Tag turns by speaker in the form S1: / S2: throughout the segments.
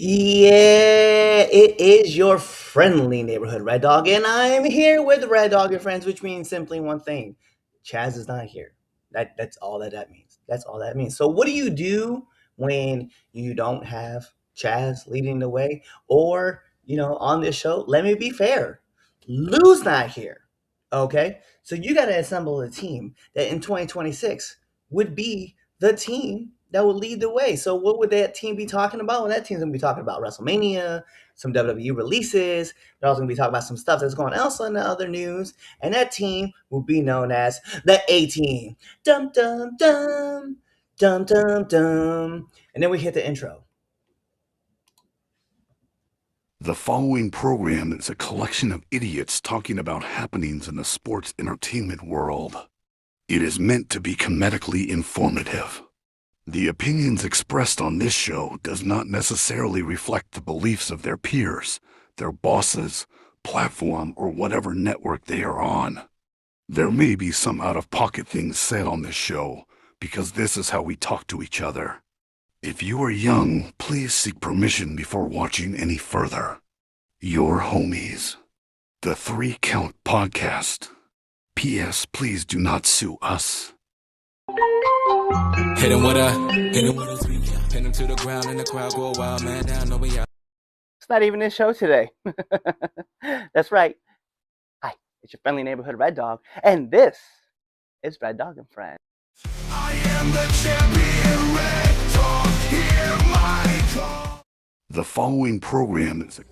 S1: Yeah, it is your friendly neighborhood Red Dog, and I'm here with Red Dog and friends, which means simply one thing: Chaz is not here. That's all that means. That's all that means. So, what do you do when you don't have Chaz leading the way, or on this show? Let me be fair: Lou's not here. Okay, so you got to assemble a team that in 2026 would be the team that would lead the way. So what would that team be talking about? Well, that team's gonna be talking about WrestleMania, some WWE releases. They're also gonna be talking about some stuff that's going else on the other news. And that team will be known as the A Team. Dum dum dum dum dum dum. And then we hit the intro.
S2: The following program is a collection of idiots talking about happenings in the sports entertainment world. It is meant to be comedically informative. The opinions expressed on this show does not necessarily reflect the beliefs of their peers, their bosses, platform, or whatever network they are on. There may be some out-of-pocket things said on this show because this is how we talk to each other. If you are young, please seek permission before watching any further. Your homies. The 3 Count Podcast. P.S. Please do not sue us.
S3: Hit him with a 3 count. Pin him to the ground and the crowd go wild, man down, no we out.
S1: It's not even this show today. That's right. Hi, it's your friendly neighborhood Red Dog, and this is Red Dog and Friends.
S3: I am the champion, Red Dog, hear my call.
S2: The following program is a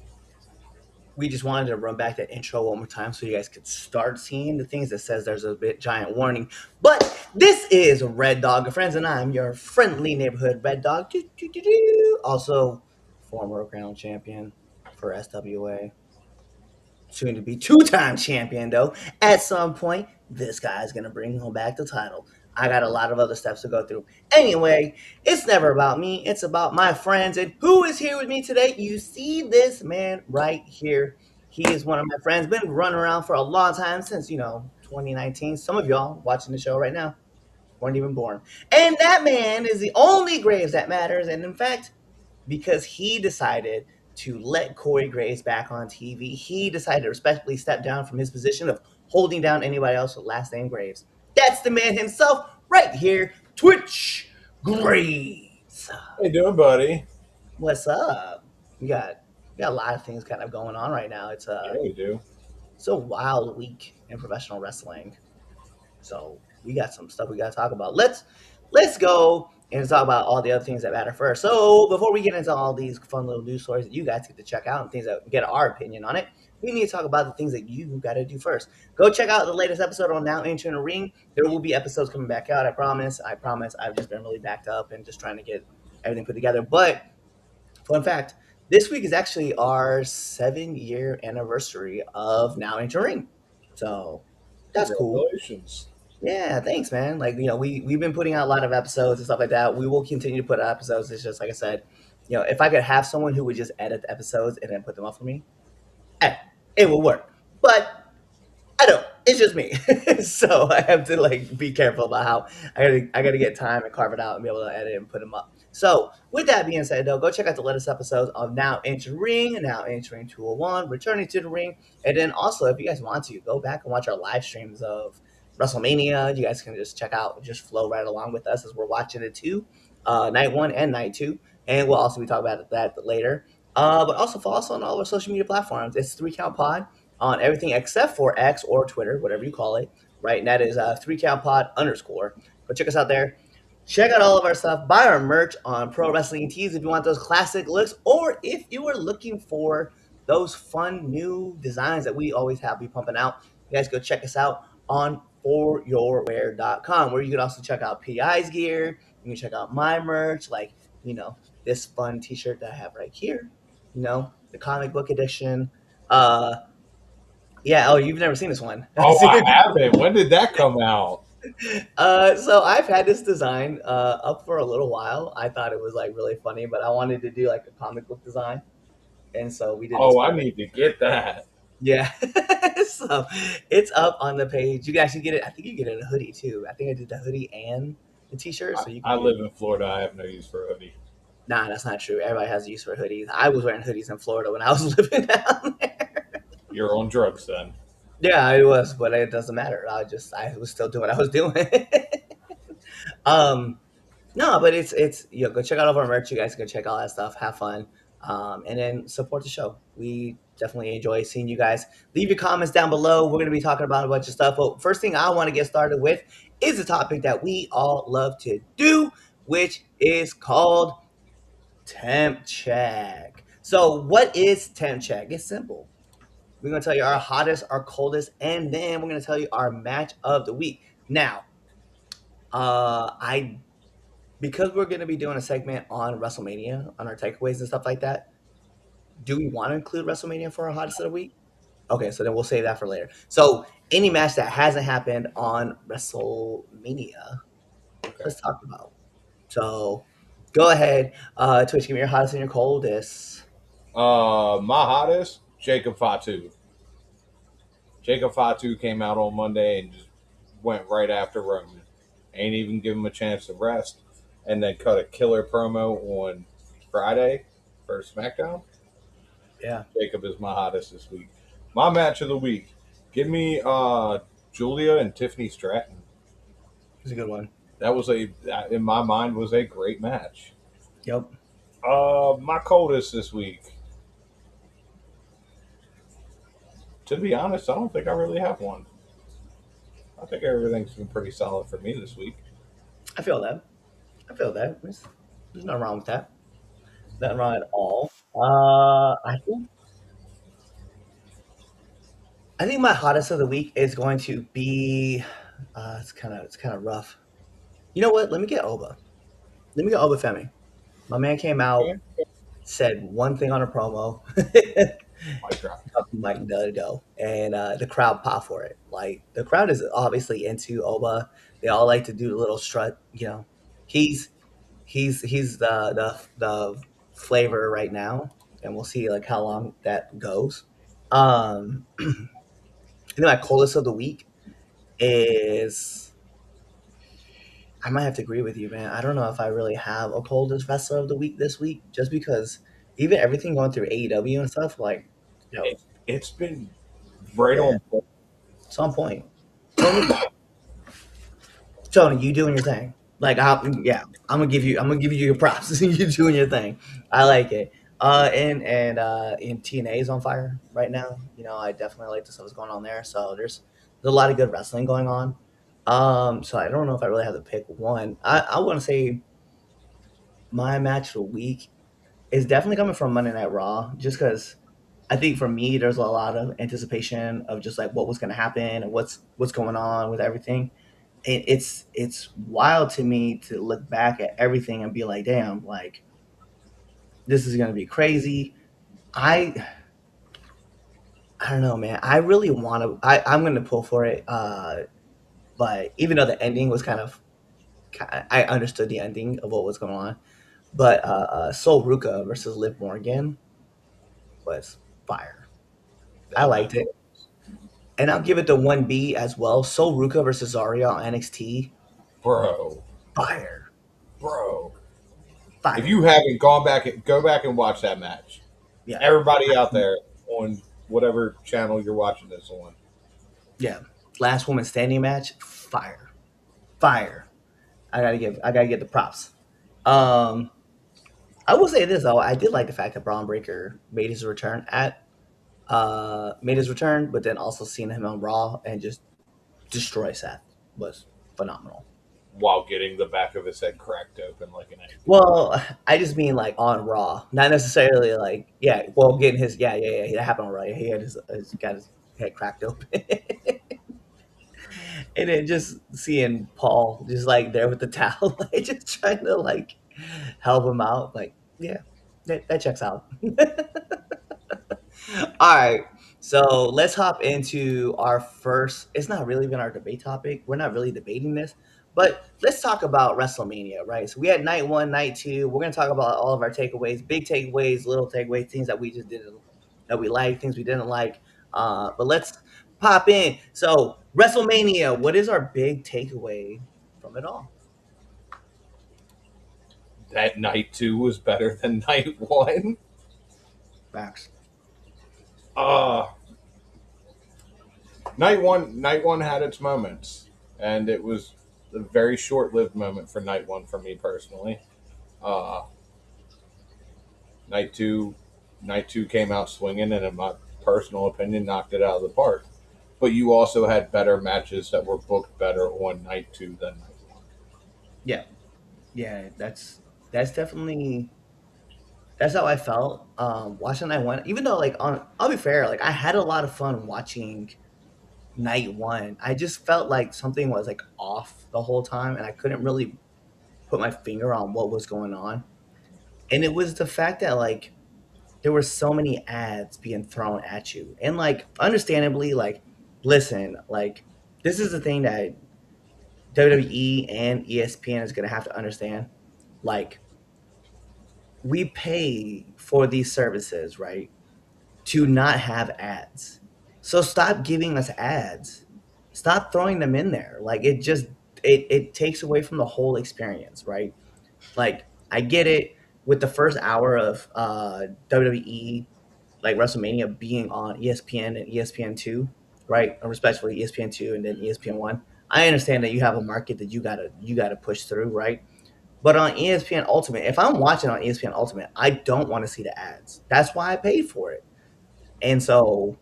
S1: We just wanted to run back that intro one more time so you guys could start seeing the things that says there's a bit giant warning. But this is Red Dog and Friends, and I'm your friendly neighborhood Red Dog. Also, former ground champion for SWA. Soon to be two-time champion, though. At some point, this guy's going to bring home back the title. I got a lot of other steps to go through. Anyway, it's never about me. It's about my friends. And who is here with me today? You see this man right here. He is one of my friends. Been running around for a long time since, 2019. Some of y'all watching the show right now weren't even born. And that man is the only Graves that matters. And in fact, because he decided to let Corey Graves back on TV, he decided to respectfully step down from his position of holding down anybody else with last name Graves. That's the man himself right here, Twitch Graves.
S4: How you doing, buddy?
S1: What's up? We got a lot of things kind of going on right now.
S4: Yeah, we do.
S1: It's a wild week in professional wrestling. So we got some stuff we got to talk about. Let's go and talk about all the other things that matter first. So before we get into all these fun little news stories that you guys get to check out and things that get our opinion on it, we need to talk about the things that you got to do first. Go check out the latest episode on Now Entering the Ring. There will be episodes coming back out. I promise. I promise. I've just been really backed up and just trying to get everything put together. But fun fact: this week is actually our 7-year anniversary of Now Entering the Ring. So that's cool.
S4: Congratulations.
S1: Yeah, thanks, man. Like, we've been putting out a lot of episodes and stuff like that. We will continue to put out episodes. It's just like I said, if I could have someone who would just edit the episodes and then put them up for me, eh, it would work. But I don't. It's just me. So I have to be careful about how I gotta get time and carve it out and be able to edit and put them up. So with that being said, though, go check out the latest episodes of Now Entering, Now Entering 201, Returning to the Ring, and then also if you guys want to go back and watch our live streams of WrestleMania, you guys can just check out, just flow right along with us as we're watching it too, night one and night two, and we'll also be talking about that later. But also follow us on all of our social media platforms. It's 3 Count Pod on everything except for X or Twitter, whatever you call it, right? And that is 3 Count Pod _. Go check us out there. Check out all of our stuff. Buy our merch on Pro Wrestling Tees if you want those classic looks, or if you are looking for those fun new designs that we always have be pumping out. You guys go check us out on foryourwear.com, where you can also check out PI's gear. You can check out my merch, like, this fun t-shirt that I have right here, the comic book edition. Yeah, oh, you've never seen this one.
S4: Oh, I haven't. When did that come out?
S1: So I've had this design up for a little while. I thought it was really funny, but I wanted to do a comic book design, and so we did.
S4: Oh, I need to get that.
S1: Yeah, so it's up on the page. You can actually get it. I think you get it in a hoodie too. I think I did the hoodie and the t-shirt. So you can
S4: I live in Florida. I have no use for a hoodie.
S1: Nah, that's not true. Everybody has a use for hoodies. I was wearing hoodies in Florida when I was living down there.
S4: You're on drugs then.
S1: Yeah, I was, but it doesn't matter. I was still doing what I was doing. um, no, but it's go check out all of our merch. You guys can check all that stuff. Have fun, and then support the show. We definitely enjoy seeing you guys. Leave your comments down below. We're gonna be talking about a bunch of stuff. But first thing I want to get started with is a topic that we all love to do, which is called temp check. So, what is temp check? It's simple. We're gonna tell you our hottest, our coldest, and then we're gonna tell you our match of the week. Now, I because we're gonna be doing a segment on WrestleMania on our takeaways and stuff like that. Do we want to include WrestleMania for our hottest of the week? Okay, so then we'll save that for later. So, any match that hasn't happened on WrestleMania,
S4: Okay.
S1: let's talk about. So, go ahead, Twitch. Give me your hottest and your coldest.
S4: My hottest, Jacob Fatu. Jacob Fatu came out on Monday and just went right after Roman. Ain't even give him a chance to rest. And then cut a killer promo on Friday for SmackDown.
S1: Yeah,
S4: Jacob is my hottest this week. My match of the week. Give me Julia and Tiffany Stratton.
S1: it's a good one.
S4: That was in my mind, was a great match.
S1: Yep.
S4: My coldest this week. To be honest, I don't think I really have one. I think everything's been pretty solid for me this week.
S1: I feel that. I feel that. There's nothing wrong with that. Nothing wrong at all. I think my hottest of the week is going to be. It's kind of rough. You know what? Let me get Oba. Let me get Oba Femi. My man came out,
S4: Okay.
S1: said one thing on a promo,
S4: Mic drop.
S1: Mike let it go, and the crowd popped for it. Like the crowd is obviously into Oba. They all like to do the little strut. He's he's the flavor right now, and we'll see like how long that goes. And then my coldest of the week is I might have to agree with you, man. I don't know if I really have a coldest wrestler of the week this week, just because even everything going through AEW and stuff, like, yo,
S4: It's been right
S1: yeah,
S4: on point.
S1: it's on point. Tony, you doing your thing. Like, yeah, I'm gonna give you your props. You doing your thing. I like it. And TNA is on fire right now. I definitely like the stuff that's going on there. So there's a lot of good wrestling going on. So I don't know if I really have to pick one. I want to say my match of the week is definitely coming from Monday Night Raw, just because I think for me there's a lot of anticipation of just like what was going to happen and what's going on with everything. And it's wild to me to look back at everything and be like, damn, like this is going to be crazy. I I don't know, man. I really want to. I'm going to pull for it. But even though the ending was I understood the ending of what was going on. But Sol Ruka versus Liv Morgan was fire. I
S4: That match,
S1: liked it. And I'll give it the 1B as well. Sol Ruka versus Zarya on NXT.
S4: bro,
S1: Fire.
S4: bro. If
S1: Fire.
S4: you haven't gone back, go back and watch that match.
S1: Yeah.
S4: Everybody out there on whatever channel you're watching this on.
S1: Yeah. Last woman standing match. Fire. Fire. I gotta get the props. Um I will say this though, I did like the fact that Braun Breaker made his return, but then also seeing him on Raw and just destroy Seth was phenomenal.
S4: While getting the back of his head cracked open like an egg.
S1: Well, I just mean like on Raw, not necessarily like getting his that happened on Raw. He had got his head cracked open, and then just seeing Paul just like there with the towel, like just trying to like help him out. Like, yeah, that checks out. All right. So let's hop into our first. It's not really been our debate topic. We're not really debating this, but let's talk about WrestleMania, right? So we had night one, night two. We're going to talk about all of our takeaways, big takeaways, little takeaways, things that we just didn't, that we liked, things we didn't like. But let's pop in. So, WrestleMania, what is our big takeaway from it all?
S4: that night two was better than night one.
S1: Facts.
S4: Uh night one had its moments, and it was a very short lived moment for night one for me personally. Uh, night two, night two came out swinging, and in my personal opinion, knocked it out of the park. But you also had better matches that were booked better on night two than night one.
S1: Yeah, yeah. That's definitely that's how I felt watching night one. Even though, like, on I'll be fair, like I had a lot of fun watching night one. I just felt like something was like off the whole time, and I couldn't really put my finger on what was going on. And it was the fact that like there were so many ads being thrown at you, and like understandably, like listen, like this is the thing that WWE and ESPN is going to have to understand. Like we pay for these services, right? To not have ads. So stop giving us ads. Stop throwing them in there. Like it takes away from the whole experience, right? Like I get it with the first hour of WWE like WrestleMania being on ESPN and ESPN2, right? Or respectively ESPN2 and then ESPN1. I understand that you have a market that you gotta push through, right? But on ESPN Ultimate, if I'm watching on ESPN Ultimate, I don't want to see the ads. That's why I paid for it. And so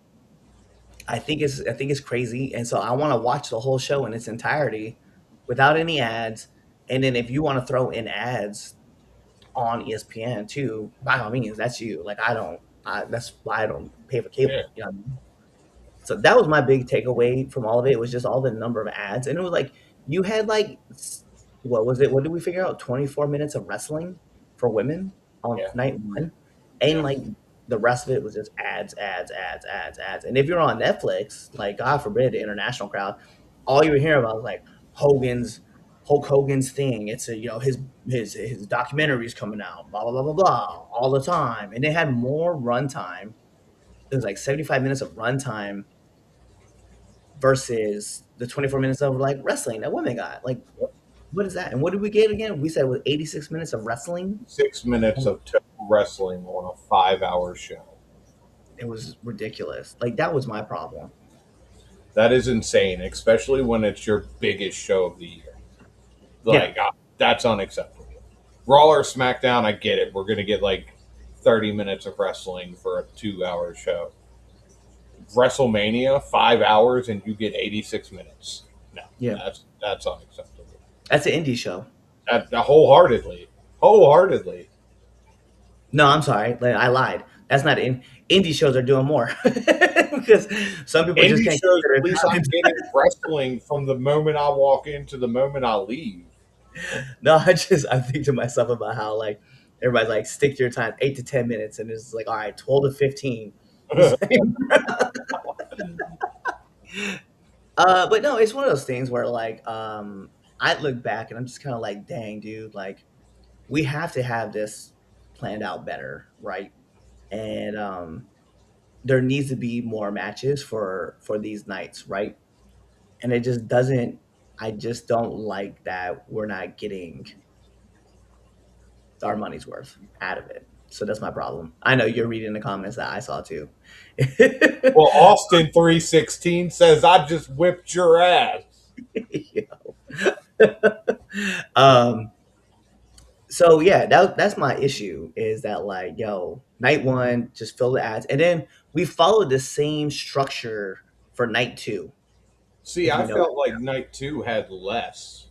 S1: I think it's crazy. And so I want to watch the whole show in its entirety without any ads. And then if you want to throw in ads on ESPN too, by all means, that's you. Like I don't. That's why I don't pay for cable.
S4: Yeah,
S1: You know what I mean? So that was my big takeaway from all of it. It was just all the number of ads, and it was like you had like what was it? What did we figure out? 24 minutes of wrestling for women on
S4: yeah,
S1: night one, and
S4: yeah.
S1: like the rest of it was just ads, ads, ads, ads, ads. And if you're on Netflix, like God forbid, the international crowd, all you were hearing about was like Hogan's Hulk Hogan's thing. It's a his documentary is coming out, blah blah blah blah blah, all the time, and they had more runtime. It was like 75 minutes of runtime versus the 24 minutes of like wrestling that women got. Like, what is that? And what did we get again? We said with 86 minutes of wrestling.
S4: 6 minutes of total wrestling on a 5 hour show.
S1: It was ridiculous. Like that was my problem.
S4: That is insane, especially when it's your biggest show of the year.
S1: Yeah,
S4: Like, that's unacceptable. Raw or SmackDown, I get it. We're going to get like 30 minutes of wrestling for a 2 hour show. WrestleMania, 5 hours, and you get 86 minutes. No,
S1: yeah.
S4: that's unacceptable.
S1: That's an indie show.
S4: Wholeheartedly. Wholeheartedly.
S1: No, I'm sorry. Like, I lied. That's not in indie shows are doing more because some people just
S4: Indie
S1: can't
S4: shows,
S1: consider
S4: at least I'm
S1: it.
S4: getting wrestling from the moment I walk in to the moment I leave.
S1: No, I think to myself about how like everybody's like stick to your time 8 to 10 minutes, and it's like all right, 12 to 15. But no, it's one of those things where like I look back and I'm just kind of like, dang, dude, like we have to have this planned out better, right? And there needs to be more matches for these nights, right? And it just doesn't. I just don't like that we're not getting our money's worth out of it. So that's my problem. I know you're reading the comments that I saw too.
S4: Well, Austin 316 says, I just whipped your ass.
S1: um, so yeah, that's my issue is that like, yo, night one, just fill the ads. And then we followed the same structure for night two,
S4: See,
S1: if
S4: I
S1: you know.
S4: felt like night two had less.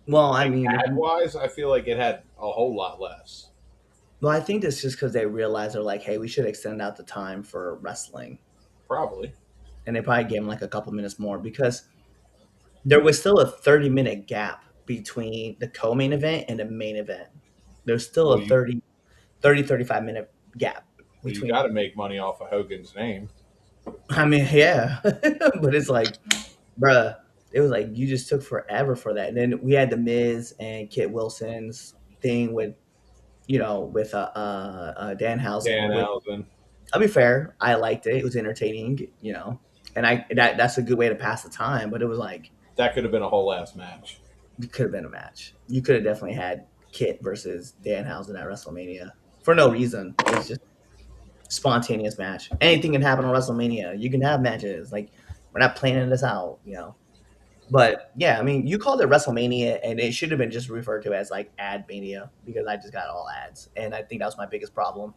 S1: Well, I
S4: Like,
S1: mean,
S4: ad wise, I feel like it had a whole lot less.
S1: I think that's just because they realized they're like, hey, we should extend out the time for wrestling.
S4: Probably.
S1: And they probably gave them like a couple minutes more because there was still a 30-minute gap between the co-main event and the main event. There's still
S4: Well,
S1: a 35-minute gap
S4: you
S1: between.
S4: got to make money off of Hogan's name.
S1: I mean, yeah, but it's like, bruh, it was like you just took forever for that. And then we had the Miz and Kit Wilson's thing with with Danhausen. Which
S4: Danhausen.
S1: I'll be fair, I liked it. It was entertaining, and that's a good way to pass the time. But it was like,
S4: That could have been a whole ass match.
S1: it could have been a match. You could have definitely had Kit versus Danhausen at WrestleMania for no reason. It's just spontaneous match. Anything can happen on WrestleMania. You can have matches. Like we're not planning this out, you know. But yeah, I mean, you called it WrestleMania, and it should have been just referred to as like Ad Mania because I just got all ads, and I think that was my biggest problem.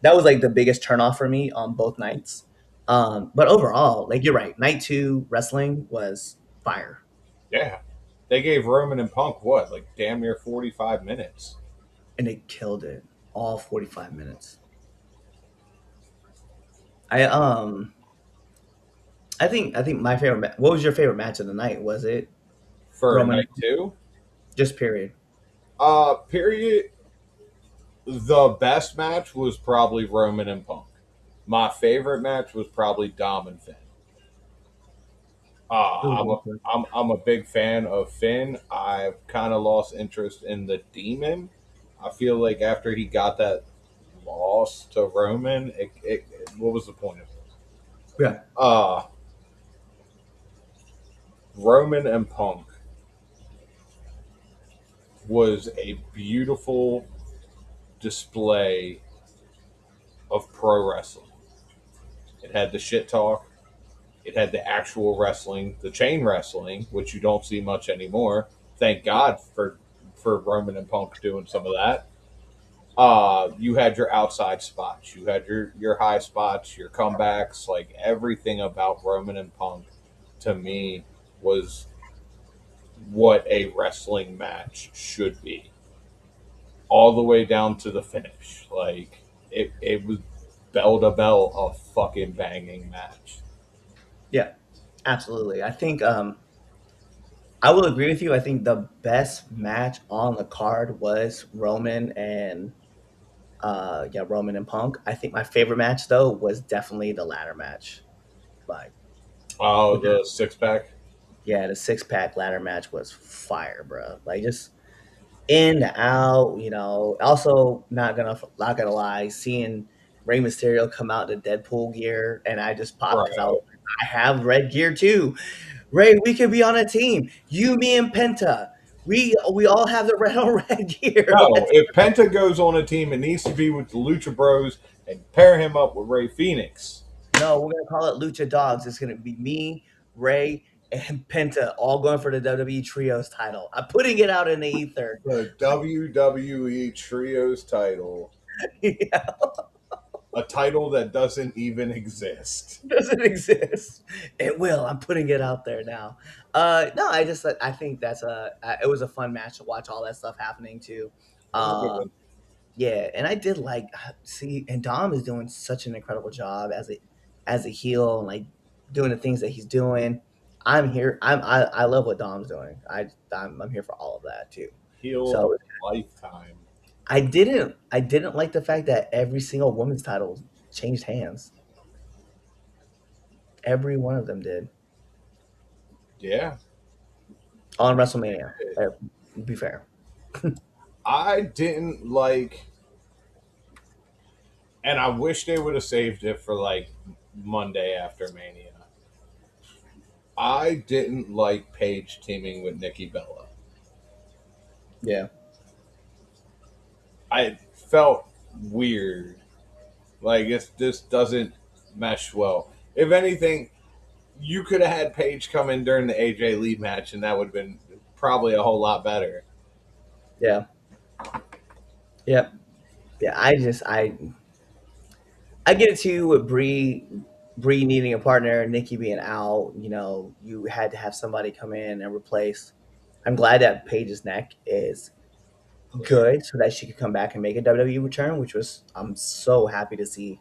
S1: That was like the biggest turnoff for me on both nights. But overall, like you're right, night two wrestling was fire,
S4: Yeah. They gave Roman and Punk what, like damn near 45 minutes.
S1: and they killed it all 45 minutes. I I think my favorite. What was your favorite match of the night? Was it
S4: For
S1: Roman?
S4: night two,
S1: Just period.
S4: period, the best match was probably Roman and Punk. My favorite match was probably Dom and Finn. I'm a big fan of Finn. I've kind of lost interest in the Demon. I feel like after he got that loss to Roman, what was the point of it?
S1: Yeah,
S4: Uh Roman and Punk was a beautiful display of pro wrestling. It had the shit talk. It had the actual wrestling, the chain wrestling, which you don't see much anymore. Thank God for Roman and Punk doing some of that. You had your outside spots, you had your high spots, your comebacks, like everything about Roman and Punk to me was what a wrestling match should be, all the way down to the finish. Like it was bell to bell a fucking banging match.
S1: yeah, absolutely. I think I will agree with you. I think the best match on the card was Roman and Roman and Punk. I think my favorite match though was definitely the ladder match. Like
S4: Oh, the six pack.
S1: yeah, the six pack ladder match was fire, bro. Like just in out, you know. Also, not gonna lie, seeing Rey Mysterio come out in Deadpool gear, and I just popped because
S4: Right.
S1: I have red gear too. Ray, we could be on a team. You, me, and Penta. We all have the red on red gear.
S4: No,
S1: Let's
S4: if Penta goes on a team, it needs to be with the Lucha Bros and pair him up with Ray Phoenix.
S1: no, we're gonna call it Lucha Dogs. It's gonna be me, Ray, and Penta all going for the WWE Trios title. I'm putting it out in the ether.
S4: The WWE Trios title,
S1: Yeah,
S4: a title that doesn't even exist.
S1: doesn't exist. It will. I'm putting it out there now. No, I think it was a fun match to watch all that stuff happening too.
S4: It was a good
S1: Uh,
S4: one.
S1: Yeah, and I did like see, and Dom is doing such an incredible job as a heel and like doing the things that he's doing. I'm here. I love what Dom's doing. I'm here for all of that too.
S4: Heel of
S1: So
S4: a lifetime.
S1: I didn't like the fact that every single women's title changed hands. Every one of them did
S4: Yeah.
S1: on WrestleMania. Be fair.
S4: I didn't like, and I wish they would have saved it for like Monday after Mania. I didn't like Paige teaming with Nikki Bella.
S1: Yeah.
S4: I felt weird. Like this doesn't mesh well. If anything, you could have had Paige come in during the AJ Lee match, and that would have been probably a whole lot better.
S1: Yeah. Yep. Yeah. I get it too with Bree needing a partner, Nikki being out. You know, you had to have somebody come in and replace. I'm glad that Paige's neck is
S4: Clear.
S1: good, so that she could come back and make a WWE return, which was I'm so happy to see.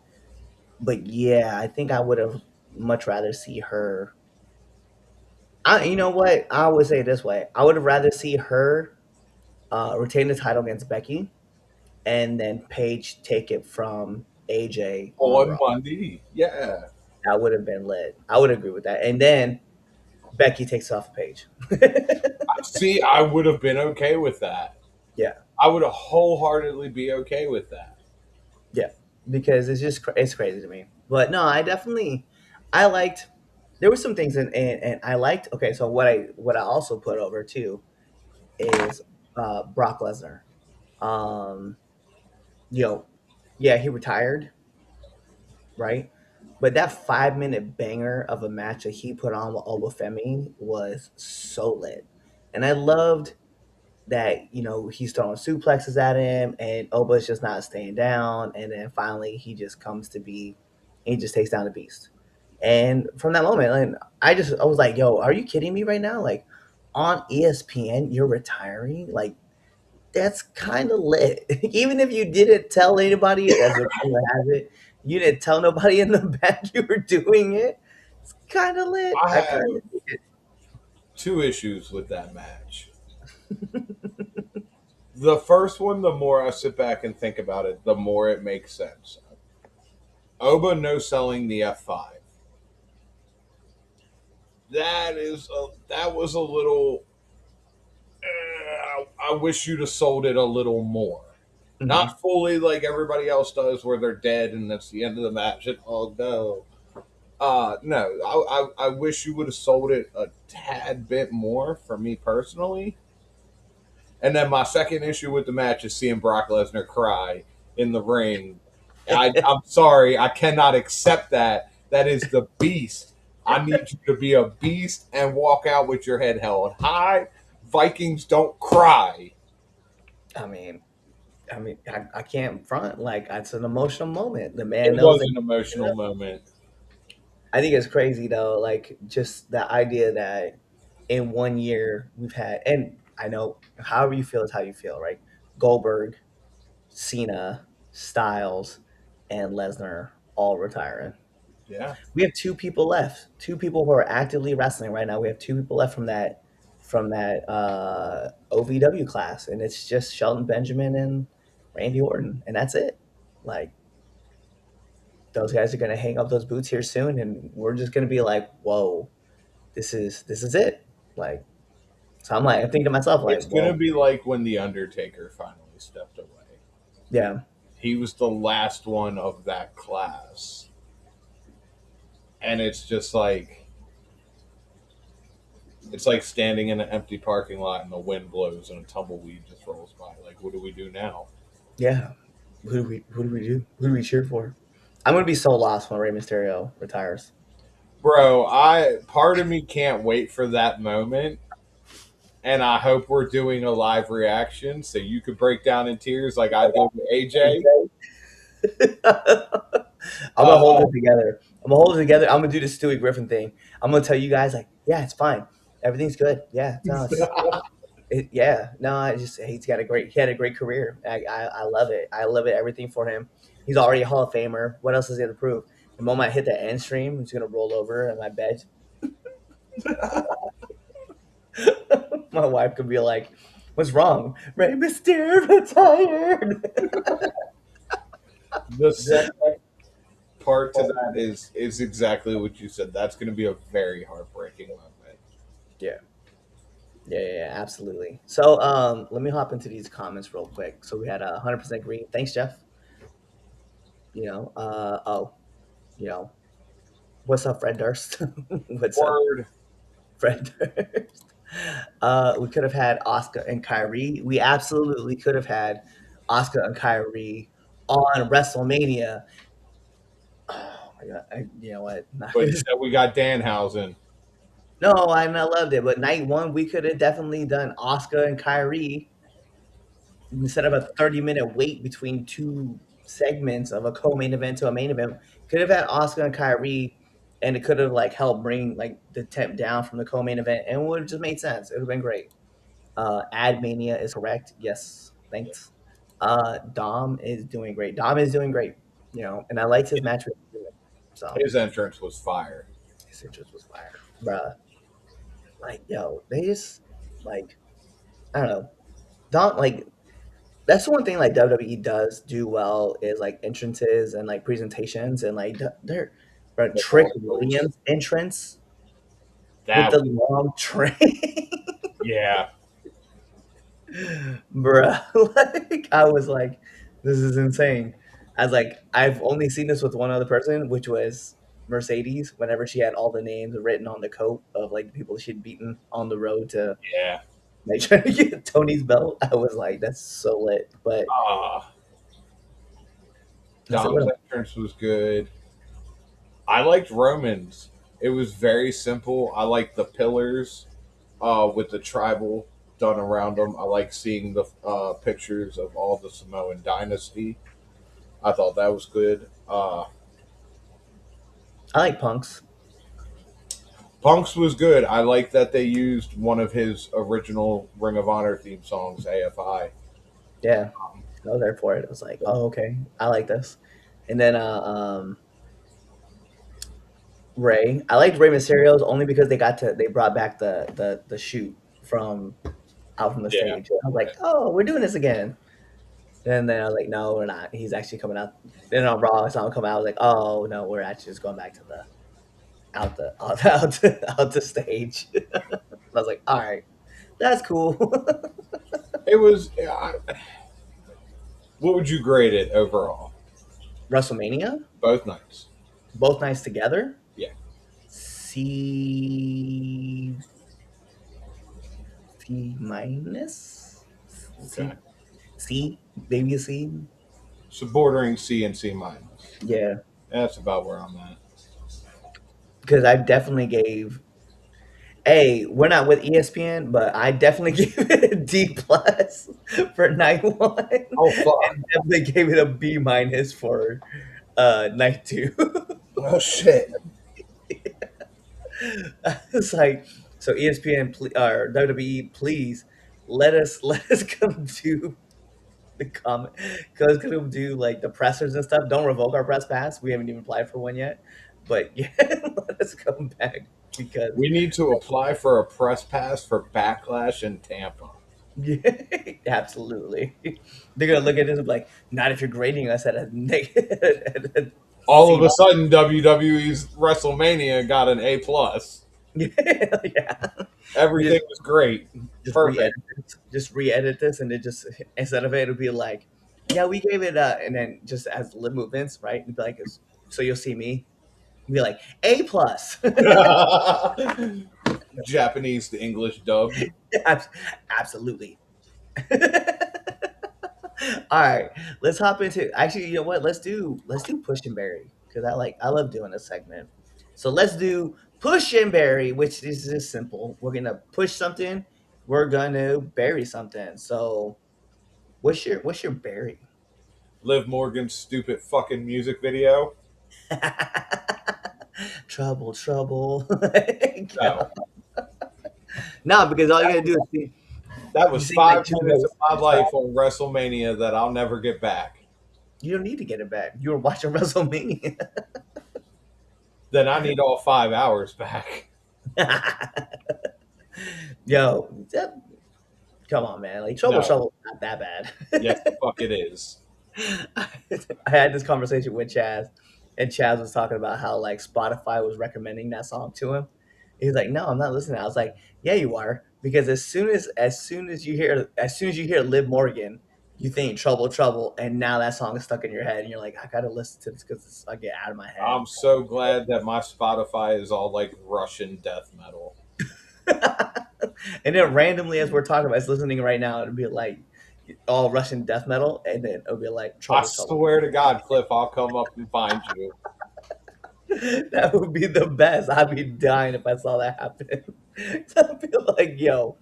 S1: But yeah, I think I would have much rather see her. You know what? I would say it this way: I would have rather see her retain the title against Becky, and then Paige take it from AJ on
S4: On
S1: Raw.
S4: Monday, yeah.
S1: That would have been lit. I would agree with that. And then Becky takes off Paige.
S4: See, I would have been okay with that.
S1: Yeah,
S4: I would have wholeheartedly be okay with that.
S1: yeah, because it's crazy to me. But no, I liked. There were some things and I liked. Okay, so what I also put over too. is Brock Lesnar. Um, you know, yeah, he retired, right? But that 5 minute banger of a match that he put on with Obafemi was so lit. And I loved that, he's throwing suplexes at him and Oba's just not staying down. And then finally he just comes to be and he just takes down the beast. And from that moment, like, I was like, yo, are you kidding me right now? Like on ESPN, you're retiring? Like that's kind of lit. Even if you didn't tell anybody, as the rumor has it, you didn't tell nobody in the back you were doing it. It's kind of lit.
S4: I
S1: I kind
S4: have
S1: of dig it.
S4: two issues with that match. The first one, the more I sit back and think about it, the more it makes sense. Oba no selling the F5. That was a little. I wish you'd have sold it a little more.
S1: Mhm.
S4: Not fully like everybody else does, where they're dead and that's the end of the match. And oh no, no. I wish you would have sold it a tad bit more for me personally. And then my second issue with the match is seeing Brock Lesnar cry in the ring. I'm sorry, I cannot accept that. That is the beast. I need you to be a beast and walk out with your head held high. Vikings don't cry.
S1: I mean, I can't front. Like it's an emotional moment. The
S4: It
S1: man knows
S4: was
S1: that.
S4: an emotional moment.
S1: I think it's crazy though. Like just the idea that in 1 year we've had, and I know however you feel is how you feel, right? Goldberg, Cena, Styles, and Lesnar all retiring.
S4: Yeah.
S1: We have two people left. Two people who are actively wrestling right now. We have two people left from that OVW class, and it's just Shelton Benjamin and Randy Orton, and that's it. Like those guys are gonna hang up those boots here soon, and we're just gonna be like, "Whoa, this is it." Like, so I'm thinking to myself, like,
S4: It's gonna
S1: "Well,
S4: be like when the Undertaker finally stepped away.
S1: yeah,
S4: He was the last one of that class. And it's like standing in an empty parking lot and the wind blows and a tumbleweed just rolls by. Like, what do we do now?
S1: yeah." Who do we do? Who do we cheer for? I'm gonna be so lost when Rey Mysterio retires.
S4: Bro, I part of me can't wait for that moment, and I hope we're doing a live reaction so you could break down in tears like I did with AJ.
S1: I'm gonna hold
S4: Uh,
S1: it together. I'm gonna hold it together. I'm gonna do the Stewie Griffin thing. I'm gonna tell you guys like, yeah, it's fine. Everything's good. Yeah, no, yeah, no. He had a great career. I love it. I love it. Everything for him. He's already a Hall of Famer. What else is he to prove? The moment I hit the end stream, I'm just gonna roll over in my bed. My wife could be like, "What's wrong? Rey Mysterio retired."
S4: the second part to that is exactly what you said. That's going to be a very heartbreaking moment.
S1: Yeah. Yeah, absolutely. So, let me hop into these comments real quick. So we had 100% green. Thanks, Jeff. Oh, you know, what's up, Fred Durst? What's up,
S4: Word.
S1: Fred Durst? We could have had Oscar and Kyrie. We absolutely could have had Oscar and Kyrie on WrestleMania. Oh my god! You know what?
S4: But instead, we got Danhausen.
S1: No, I loved it. But night one, we could have definitely done Oscar and Kyrie instead of a 30-minute wait between two segments of a co-main event to a main event. Could have had Oscar and Kyrie, and it could have like helped bring like the temp down from the co-main event, and it would have just made sense. It would have been great. Ad Mania is correct. Yes, thanks. Dom is doing great. Dom is doing great. And I liked his match with Steven. So
S4: His entrance was fire.
S1: his interest was fire, bruh. Like, yo, they just like I don't know. Dom like that's the one thing like WWE does do well is like entrances and like presentations and like their bro,
S4: The
S1: Trick
S4: Broncos.
S1: Williams entrance with
S4: That,
S1: the long train,
S4: yeah.
S1: bruh. Like I was like, this is insane. I was like, I've only seen this with one other person, which was Mercedes. Whenever she had all the names written on the coat of like the people she'd beaten on the road to
S4: Yeah.
S1: Like trying to get Tony's belt. I was like, that's so lit. But
S4: Ah,
S1: I said,
S4: Dom's
S1: what?
S4: entrance was good. I liked Roman's. It was very simple. I liked the pillars with the tribal done around them. I like seeing the pictures of all the Samoan dynasty. I thought that was good.
S1: I like punks.
S4: Punk's was good. I like that they used one of his original Ring of Honor theme songs, AFI.
S1: Yeah, I was there for it. I was like, oh, okay, I like this. And then Ray. I liked Rey Mysterio's only because they brought back the shoot from out from the
S4: Yeah.
S1: stage. I was like, oh, we're doing this again. And then I was like, no, we're not. He's actually coming out. Then on Raw, it's not coming out. I was like, oh no, we're actually just going back to the out the stage. I was like, all right, that's cool.
S4: It was. What would you grade it overall?
S1: WrestleMania,
S4: Both nights.
S1: both nights together.
S4: Yeah.
S1: C C minus
S4: Okay.
S1: C maybe a C.
S4: So bordering C and C minus.
S1: Yeah,
S4: That's about where I'm at.
S1: because I definitely gave A. We're not with ESPN, but I definitely gave it a D plus for night one,
S4: Oh fuck.
S1: and definitely gave it a B minus for night two.
S4: Oh shit.
S1: It's like, so ESPN or WWE, please let us come do the comment because come do like the pressers and stuff. Don't revoke our press pass. We haven't even applied for one yet, but yeah, let us come back because
S4: We need to apply for a press pass for Backlash in Tampa.
S1: yeah, absolutely. They're gonna look at this and be like, not if you're grading us at a negative.
S4: All of a sudden, WWE's WrestleMania got an A plus.
S1: Yeah,
S4: Everything was great.
S1: just re-edit
S4: Perfect.
S1: just re-edit this and it just instead of it it'll be like, yeah, we gave it and then just as lip movements, right? And be like, so you'll see me and be like A plus.
S4: Japanese to English dubbed.
S1: Absolutely. All right, let's hop into actually, you know what? Let's do Push and Berry because I love doing this segment. So let's do Push and Berry, which is just simple. We're gonna push something, we're gonna bury something. So what's your berry?
S4: Liv Morgan's stupid fucking music video.
S1: Trouble, trouble.
S4: No,
S1: No, because all you gotta do is
S4: that
S1: you
S4: was
S1: sing like
S4: 5 minutes of
S1: two
S4: my
S1: notes.
S4: life on WrestleMania that I'll never get back.
S1: You don't need to get it back. You were watching WrestleMania.
S4: Then I need all 5 hours back.
S1: Yo, come on, man. Like trouble,
S4: No,
S1: trouble, not that
S4: yes, the
S1: bad.
S4: fuck it is.
S1: I had this conversation with Chaz, and Chaz was talking about how like Spotify was recommending that song to him. He's like, "No, I'm not listening." I was like, "Yeah, you are," because as soon as you hear Liv Morgan, you think "Trouble, Trouble," and now that song is stuck in your head, and you're like, "I gotta listen to this because I get out of my head."
S4: I'm so glad that my Spotify is all like Russian death metal.
S1: And then randomly, as we're talking about, it's listening right now. It'll be like all Russian death metal, and then it'll be like
S4: I
S1: "Trouble, Trouble."
S4: swear to God, Cliff, I'll come up and find you.
S1: That would be the best. I'd be dying if I saw that happen. So I feel like, yo,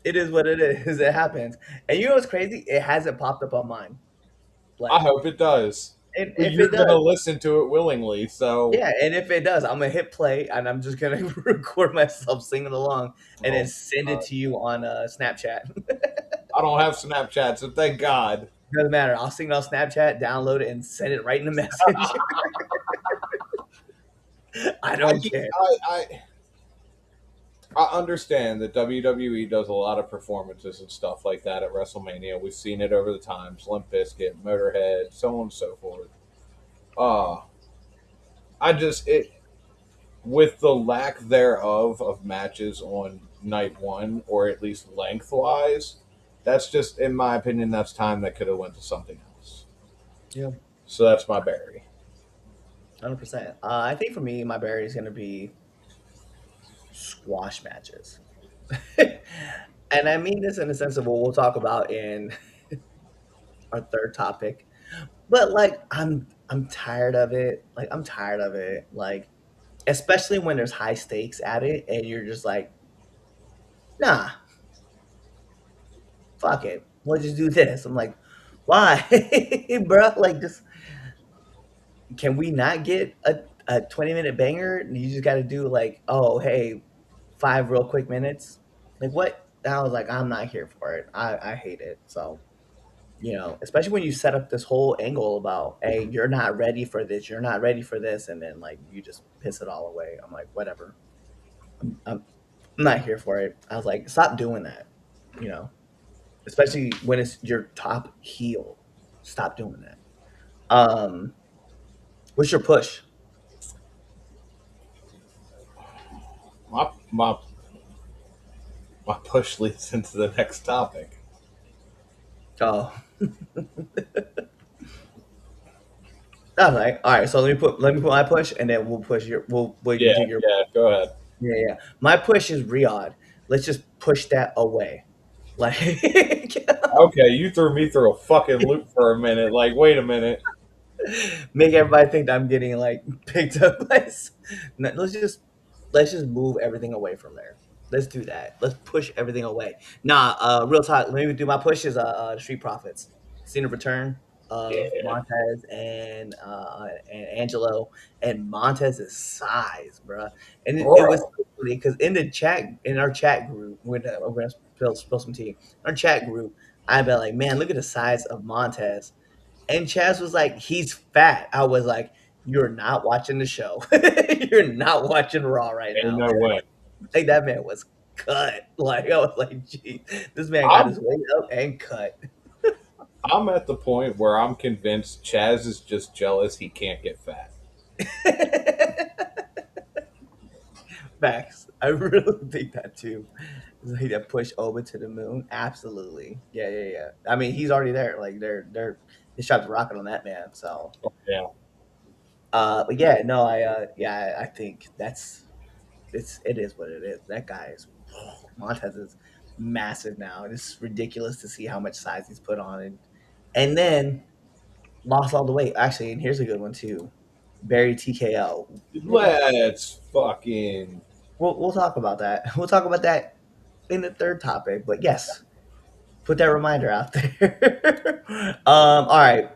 S1: it is what it is. It happens. And you know what's crazy? It hasn't popped up on mine.
S4: I
S1: Like,
S4: hope it does.
S1: and
S4: But
S1: if
S4: you're
S1: it
S4: gonna
S1: does,
S4: listen to it willingly, so
S1: yeah, and if it does, I'm gonna hit play and I'm just gonna record myself singing along and then
S4: oh,
S1: send it
S4: God.
S1: to you on Snapchat.
S4: I don't have Snapchat, so thank God.
S1: Doesn't matter. I'll sing it on Snapchat, download it, and send it right in the message. I
S4: I,
S1: don't care.
S4: I understand that WWE does a lot of performances and stuff like that at WrestleMania. We've seen it over the times, Limp Bizkit, Motorhead, so on and so forth. Uh I just it with the lack thereof of matches on night one, or at least lengthwise, that's just, in my opinion, that's time that could have went to something else.
S1: Yeah,
S4: So that's my berry.
S1: 100%. I think for me, my berry is gonna be squash matches. and I mean this in the sense of what we'll talk about in our third topic. But like I'm tired of it. Like I'm tired of it. Like especially when there's high stakes at it and you're just like, nah, fuck it. We'll just do this. I'm like, why? Bro, like just can we not get a 20-minute banger? You just gotta do like, oh hey, 5 real quick minutes. Like what? And I was like, I'm not here for it. I hate it. So especially when you set up this whole angle about, hey, you're not ready for this, you're not ready for this, and then like you just piss it all away. I'm like, whatever. I'm not here for it. I was like, stop doing that. You know, especially when it's your top heel. Stop doing that. What's your push?
S4: My my push leads into the next topic.
S1: Oh, all right. So let me put my push, and then we'll push your we'll
S4: Yeah,
S1: do your
S4: yeah. Go ahead.
S1: yeah yeah. My push is Riyadh. Let's just push that away. Like
S4: Okay, you threw me through a fucking loop for a minute. Like, wait a minute.
S1: make everybody think that I'm getting like picked up. No, let's just move everything away from there. Let's do that. Let's push everything away. Nah, real talk. Let me do my push is the Street Profits. Seen a return of
S4: Yeah,
S1: Montez and Angelo and Montez's size, bruh. And it was
S4: bro.
S1: so funny because in our chat group, we're gonna spill some tea. Our chat group, I've been like, man, look at the size of Montez. And Chaz was like, he's fat. I was like, you're not watching the show. You're not watching Raw right
S4: Ain't
S1: now.
S4: no way.
S1: Like that man was cut. Like I was like, gee, this man got
S4: I'm
S1: his weight up and cut.
S4: I'm at the point where I'm convinced Chaz is just jealous he can't get fat.
S1: Facts. I really think that too. Like that push over to the moon. Absolutely. Yeah, yeah, yeah. I mean, he's already there. Like they're his shot's rocket on that man. So
S4: Yeah.
S1: but yeah, no, I think it is what it is. That guy is Montez is massive now. It's ridiculous to see how much size he's put on, and then lost all the weight. Actually, and here's a good one too. Barry TKO.
S4: Let's fucking
S1: We'll talk about that. We'll talk about that in the third topic. But yes, put that reminder out there. All right,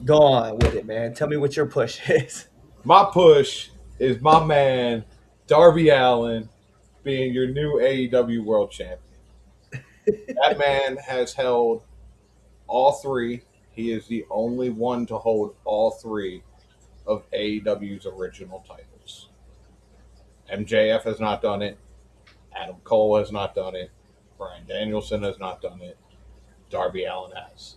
S1: go on with it, man. Tell me what your push is.
S4: my push is my man Darby Allen being your new AEW World Champion. That man has held all three. He is the only one to hold all three of AEW's original titles. MJF has not done it. Adam Cole has not done it. Brian Danielson has not done it. Darby Allen has.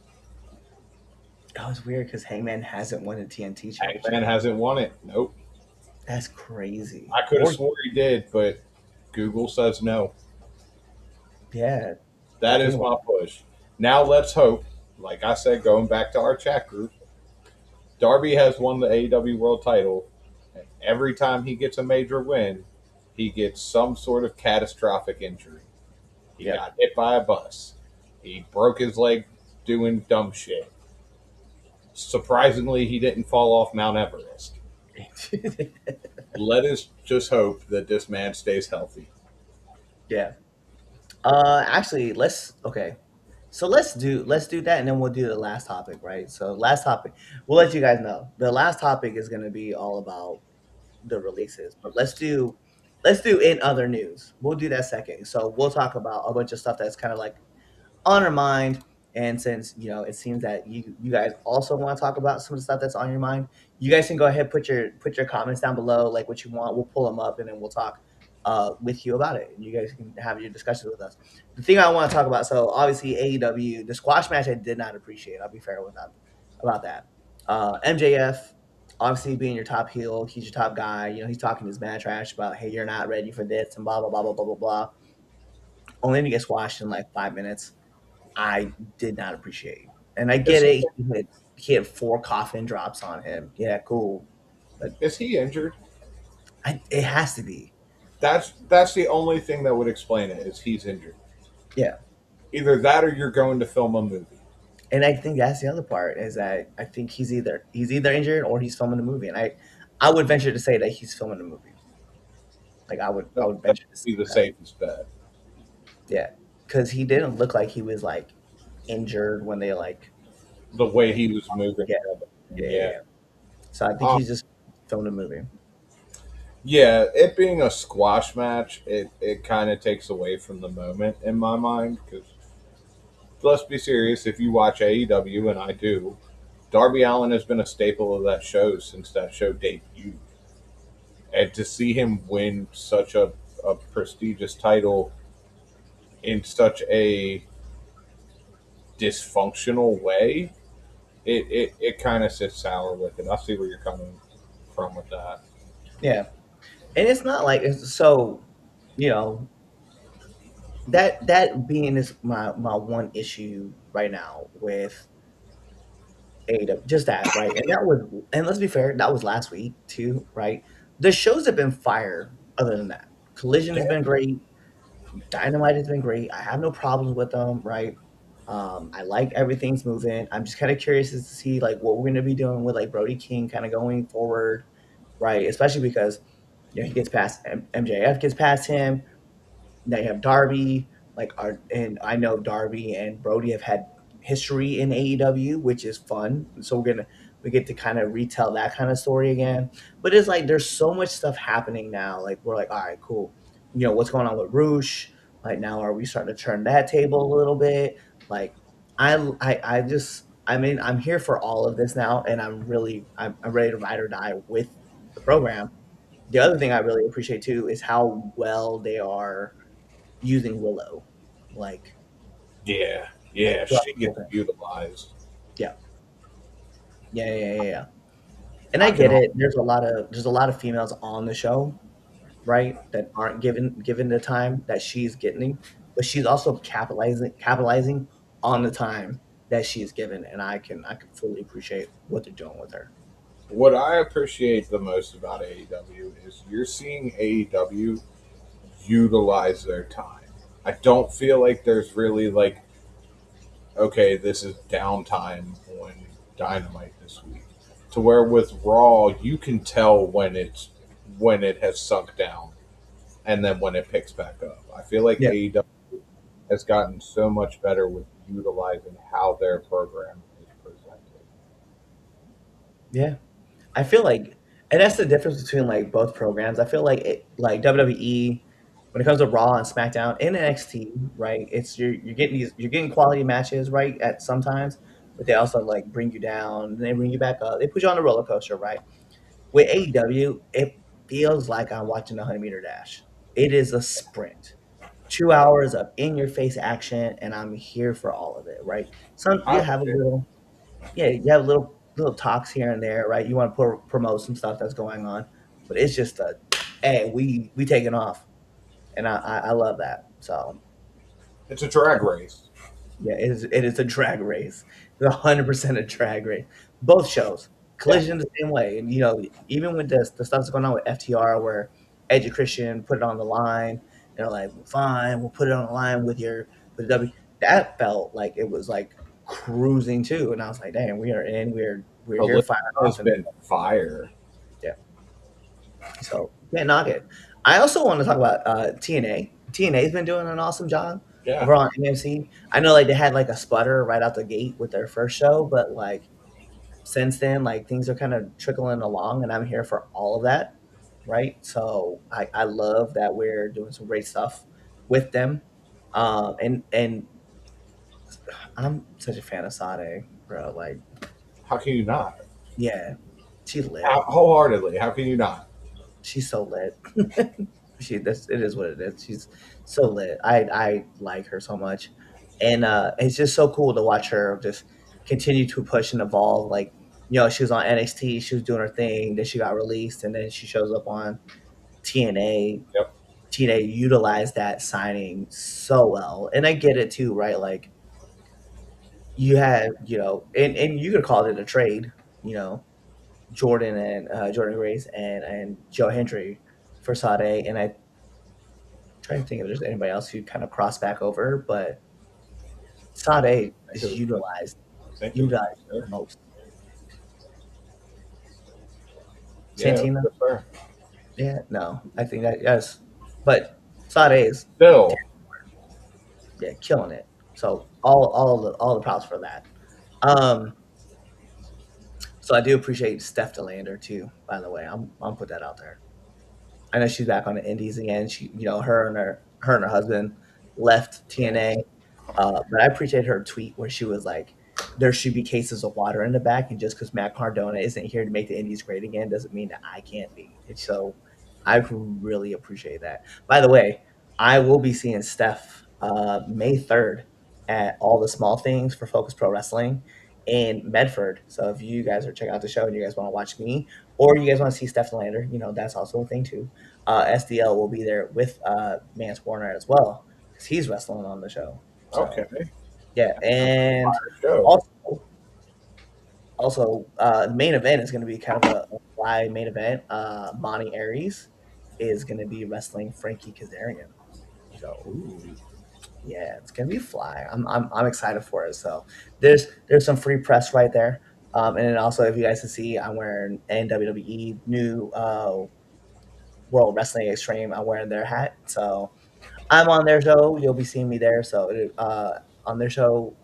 S1: That was weird because Hangman hasn't won a TNT championship.
S4: Hangman hasn't won it. Nope.
S1: That's crazy.
S4: I could have
S1: Or
S4: swore he did, but Google says no.
S1: yeah,
S4: That
S1: think
S4: is
S1: about
S4: my push. Now let's hope, like I said, going back to our chat group, Darby has won the AEW World title, and every time he gets a major win, he gets some sort of catastrophic injury. He
S1: Yep.
S4: got hit by a bus. He broke his leg doing dumb shit. Surprisingly, he didn't fall off Mount Everest. Let us just hope that this man stays healthy.
S1: Yeah. Actually, let's okay. So let's do that, and then we'll do the last topic, right? So last topic, we'll let you guys know. The last topic is going to be all about the releases, but let's do in other news. We'll do that second. So we'll talk about a bunch of stuff that's kind of like on our mind. And since it seems that you guys also want to talk about some of the stuff that's on your mind, you guys can go ahead put your comments down below, like what you want. We'll pull them up and then we'll talk with you about it. And you guys can have your discussions with us. The thing I want to talk about, so obviously AEW, the squash match, I did not appreciate. I'll be fair with that about that. MJF, obviously being your top heel, he's your top guy. He's talking his mad trash about, hey, you're not ready for this and blah blah blah blah blah blah blah. Only to get squashed in like 5 minutes. I did not appreciate. And I
S4: Is
S1: get
S4: he,
S1: it. He had 4 coffin drops on him. Yeah, cool. But
S4: is he injured?
S1: it has to be.
S4: That's the only thing that would explain it is he's injured.
S1: Yeah.
S4: Either that or you're going to film a movie.
S1: And I think that's the other part is that I think he's either injured or he's filming a movie, and I would venture to say that he's filming a movie. Like I would
S4: That
S1: venture to
S4: would
S1: say
S4: be the
S1: that.
S4: safest bet.
S1: Yeah, because he didn't look like he was like injured when they
S4: The way
S1: like
S4: he was moving.
S1: yeah, yeah, yeah,
S4: Yeah.
S1: yeah. So I think
S4: Um,
S1: he's just filmed a movie.
S4: yeah, it being a squash match, it kind of takes away from the moment in my mind because let's be serious, if you watch AEW, and I do, Darby Allen has been a staple of that show since that show debuted. And to see him win such a prestigious title in such a dysfunctional way, it kind of sits sour with it. I see where you're coming from with that.
S1: Yeah, and it's not like it's so you know that being is my one issue right now with AEW, just that, right? And let's be fair, that was last week too, right? The shows have been fire other than that. Collision has
S4: Yeah,
S1: been great. Dynamite has been great. I have no problems with them, right? I like everything's moving. I'm just kind of curious as to see like what we're gonna be doing with like Brody King kind of going forward, right? Especially because he gets past MJF gets past him. Now you have Darby, and I know Darby and Brody have had history in AEW, which is fun. So we get to kind of retell that kind of story again. But it's like there's so much stuff happening now. Like we're like, all right, cool. What's going on with Roosh? Like now, are we starting to turn that table a little bit? Like I'm here for all of this now, and I'm ready to ride or die with the program. The other thing I really appreciate too is how well they are using Willow, like
S4: yeah,
S1: like
S4: yeah.
S1: throughout
S4: She
S1: the whole
S4: gets
S1: thing.
S4: utilized.
S1: Yeah, yeah, yeah, yeah, yeah. And I
S4: I can.
S1: get it. There's a lot of females on the show, right, that aren't given the time that she's getting, but she's also capitalizing on the time that she's given, and I can fully appreciate what they're doing with her.
S4: What I appreciate the most about AEW is you're seeing AEW utilize their time. I don't feel like there's really like, okay, this is downtime on Dynamite this week. To where with Raw, you can tell when it has sunk down and then when it picks back up. I feel like
S1: Yeah,
S4: AEW has gotten so much better with utilizing how their program is presented.
S1: yeah. I feel like, and that's the difference between like both programs. I feel like like WWE, when it comes to Raw and SmackDown and NXT, right? It's you're getting quality matches, right? At sometimes, but they also like bring you down, and they bring you back up. They put you on a roller coaster, right? With AEW, it feels like I'm watching a 100-meter dash. It is a sprint. 2 hours of in your face action, and I'm here for all of it, right? Some
S4: I
S1: you have a
S4: understand.
S1: little yeah, you have little talks here and there, right? You want to promote some stuff that's going on, but it's just hey, we taking off, and I love that. So
S4: It's a drag race.
S1: yeah, it is a drag race. It's 100% a drag race. Both shows,
S4: Yeah.
S1: Collision the same way, and even with the stuff that's going on with FTR, where Edge and Christian put it on the line, they're like, well, fine, we'll put it on the line with the W. That felt like it was like cruising too, and I was like, damn, we are in, we're here
S4: Collision
S1: firing
S4: has
S1: off, and
S4: been fire.
S1: yeah, so can't knock it. I also want to talk about TNA. TNA's been doing an awesome job
S4: Yeah.
S1: over on AMC. I know like they had like a sputter right out the gate with their first show, but like since then, like things are kind of trickling along, and I'm here for all of that. Right. So I love that we're doing some great stuff with them. And I'm such a fan of Sade, bro. Like,
S4: How can you not?
S1: yeah, she's lit.
S4: Wholeheartedly, how can you not?
S1: She's so lit. It is what it is. She's so lit. I like her so much, and it's just so cool to watch her just continue to push and evolve. Like she was on NXT, she was doing her thing, then she got released, and then she shows up on TNA.
S4: Yep.
S1: TNA utilized that signing so well, and I get it too, right? Like you had and you could call it a trade, you know, Jordan Grace and Joe Hendry for Sade, and I trying to think if there's anybody else who kind of crossed back over, but Sade
S4: I think it
S1: is
S4: was, I think it was
S1: utilized
S4: fair.
S1: the most.
S4: Yeah, it
S1: Santina,
S4: was fair.
S1: yeah, no, I think that yes, but Sade is
S4: Still,
S1: yeah killing it. So all the props for that. Um, so I do appreciate Steph Delander too. By the way, I'm put that out there. I know she's back on the Indies again. She, her and her husband left
S4: yeah.
S1: TNA, but I appreciate her tweet where she was like, "There should be cases of water in the back, and just because Matt Cardona isn't here to make the Indies great again doesn't mean that I can't be." And so, I really appreciate that. By the way, I will be seeing Steph May 3rd at All the Small Things for Focus Pro Wrestling in Medford. So if you guys are checking out the show and you guys want to watch me, or you guys want to see Steph Lander, that's also a thing too. SDL will be there with Mance Warner as well because he's wrestling on the show.
S4: Okay.
S1: So yeah, and
S4: Show.
S1: also the main event is going to be kind of a fly main event. Monty Aries is going to be wrestling Frankie Kazarian. So
S4: Ooh.
S1: yeah, it's gonna be fly. I'm excited for it. So there's some free press right there. And then also, if you guys can see, I'm wearing NWWE new World Wrestling Extreme. I'm wearing their hat, so I'm on their show. You'll be seeing me there. So on their show,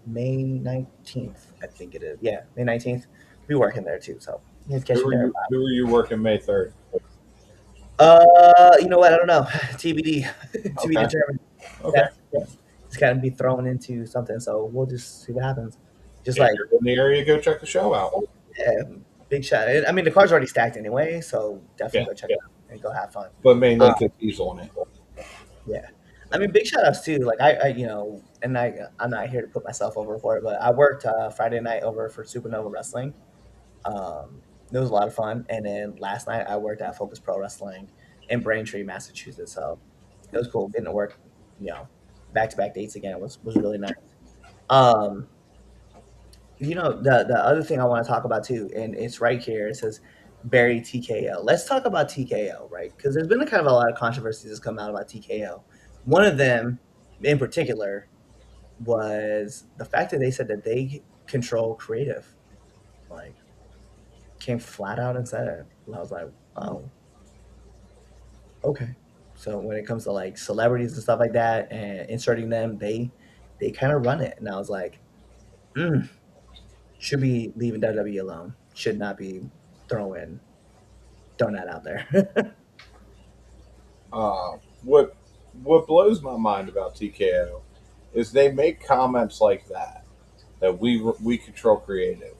S1: May 19th, I think it is. Yeah, May 19th. Be working there too. So you can catch me there.
S4: Who were you working May 3rd?
S1: You know what? I don't know. TBD to be
S4: Okay.
S1: determined.
S4: Okay.
S1: That's it's got to be thrown into something. So we'll just see what happens. Just
S4: If
S1: like
S4: you're in the area, go check the show out.
S1: yeah, big shot. I mean, the card's already stacked anyway, so definitely
S4: Yeah.
S1: go check it out and go have fun.
S4: But mainly
S1: Uh,
S4: because he's on it.
S1: yeah, I mean, big shout outs too. Like and I'm not here to put myself over for it, but I worked Friday night over for Supernova Wrestling. It was a lot of fun, and then last night I worked at Focus Pro Wrestling in Braintree, Massachusetts. So it was cool getting to work, you know, back to back dates again. Was really nice. Um, the other thing I want to talk about too, and it's right here. It says Barry TKO. Let's talk about TKO, right? Because there's been a kind of a lot of controversies that's come out about TKO. One of them, in particular, was the fact that they said that they control creative. Like, came flat out and said it. And I was like, oh, okay. So when it comes to like celebrities and stuff like that and inserting them, they kind of run it. And I was like, mm, should be leaving WWE alone. Should not be throwing that out there.
S4: Uh, what what blows my mind about TKO is they make comments like that we control creative,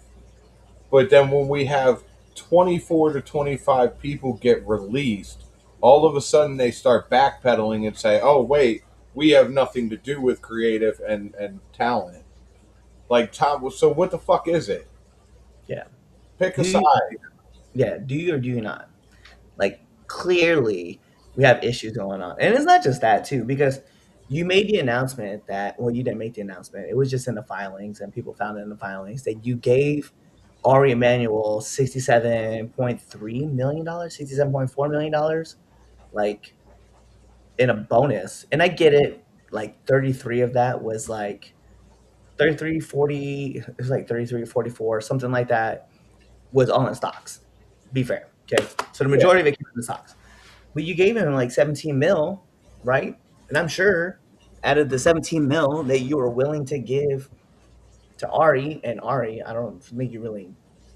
S4: but then when we have 24 to 25 people get released, all of a sudden they start backpedaling and say, "Oh wait, we have nothing to do with creative and talent." Like Tom, so what the fuck is it?
S1: Yeah.
S4: Pick a
S1: Do you?
S4: side.
S1: Yeah. Do you or do you not? Like clearly, we have issues going on, and it's not just that too, because you made the announcement that well, you didn't make the announcement. It was just in the filings, and people found it in the filings that you gave Ari Emanuel $67.3 million, $67.4 million, like in a bonus. And I get it. Like 33 of that was like 33, 40. It was like 33, 44, something like that was all in stocks. Be fair. Okay. So the
S4: Yeah,
S1: majority of it came in the stocks. But you gave him like 17 mil, right? And I'm sure out of the 17 mil that you were willing to give to Ari, and Ari, I don't think you really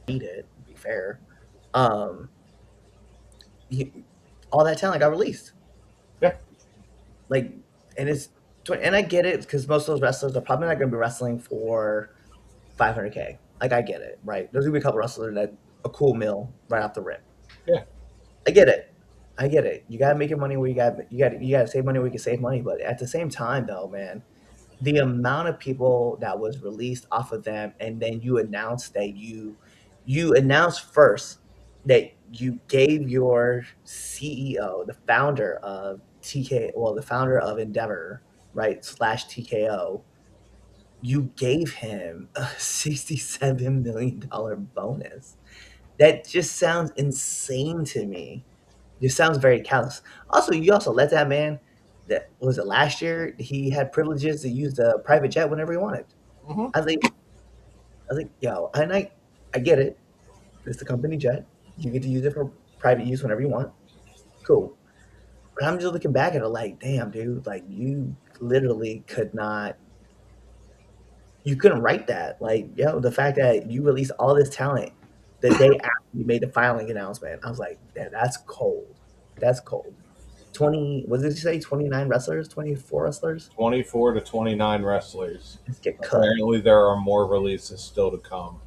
S1: need it, to be fair. Um, all that talent got released.
S4: yeah,
S1: Like, and and I get it because most of those wrestlers are probably not going to be wrestling for 500K. Like, I get it, right? There's going to be a couple wrestlers that a cool mill right off the rip.
S4: yeah.
S1: I get it. I get it. You gotta make your money where you gotta save money where you can save money. But at the same time, though, man, the amount of people that was released off of them, and then you announced that you announced first that you gave your CEO, the founder of the founder of Endeavor, right, slash TKO, you gave him a $67 million bonus. That just sounds insane to me. Just sounds very callous. Also, you also let that man. that was it last year he had privileges to use the private jet whenever he wanted.
S4: Hmm.
S1: I think I think yo, and I get it. It's the company jet. You get to use it for private use whenever you want. Cool. But I'm just looking back at it like, damn, dude, like you literally could not, you couldn't write that. Like, yo, the fact that you released all this talent the day after you made the filing announcement, I was like, damn, that's cold. That's cold. 20, what did you say? 29 wrestlers, 24 wrestlers?
S4: 24 to 29 wrestlers.
S1: Just get cut.
S4: Apparently, there are more releases still to come.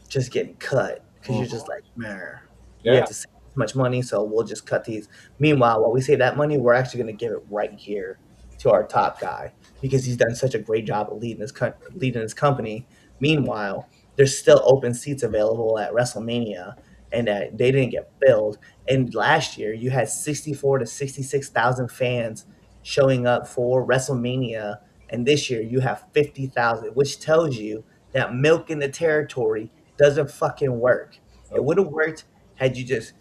S1: Just getting cut because you're just
S4: Mhm.
S1: like, man, we have
S4: Yeah.
S1: to save too much money, so we'll just cut these. Meanwhile, while we save that money, we're actually going to give it right here to our top guy because he's done such a great job of leading his company. Meanwhile, there's still open seats available at WrestleMania, and that they didn't get filled. And last year, you had 64 to 66,000 fans showing up for WrestleMania, and this year you have 50,000, which tells you that milking the territory doesn't fucking work. It
S4: Nope.
S1: would have worked had you just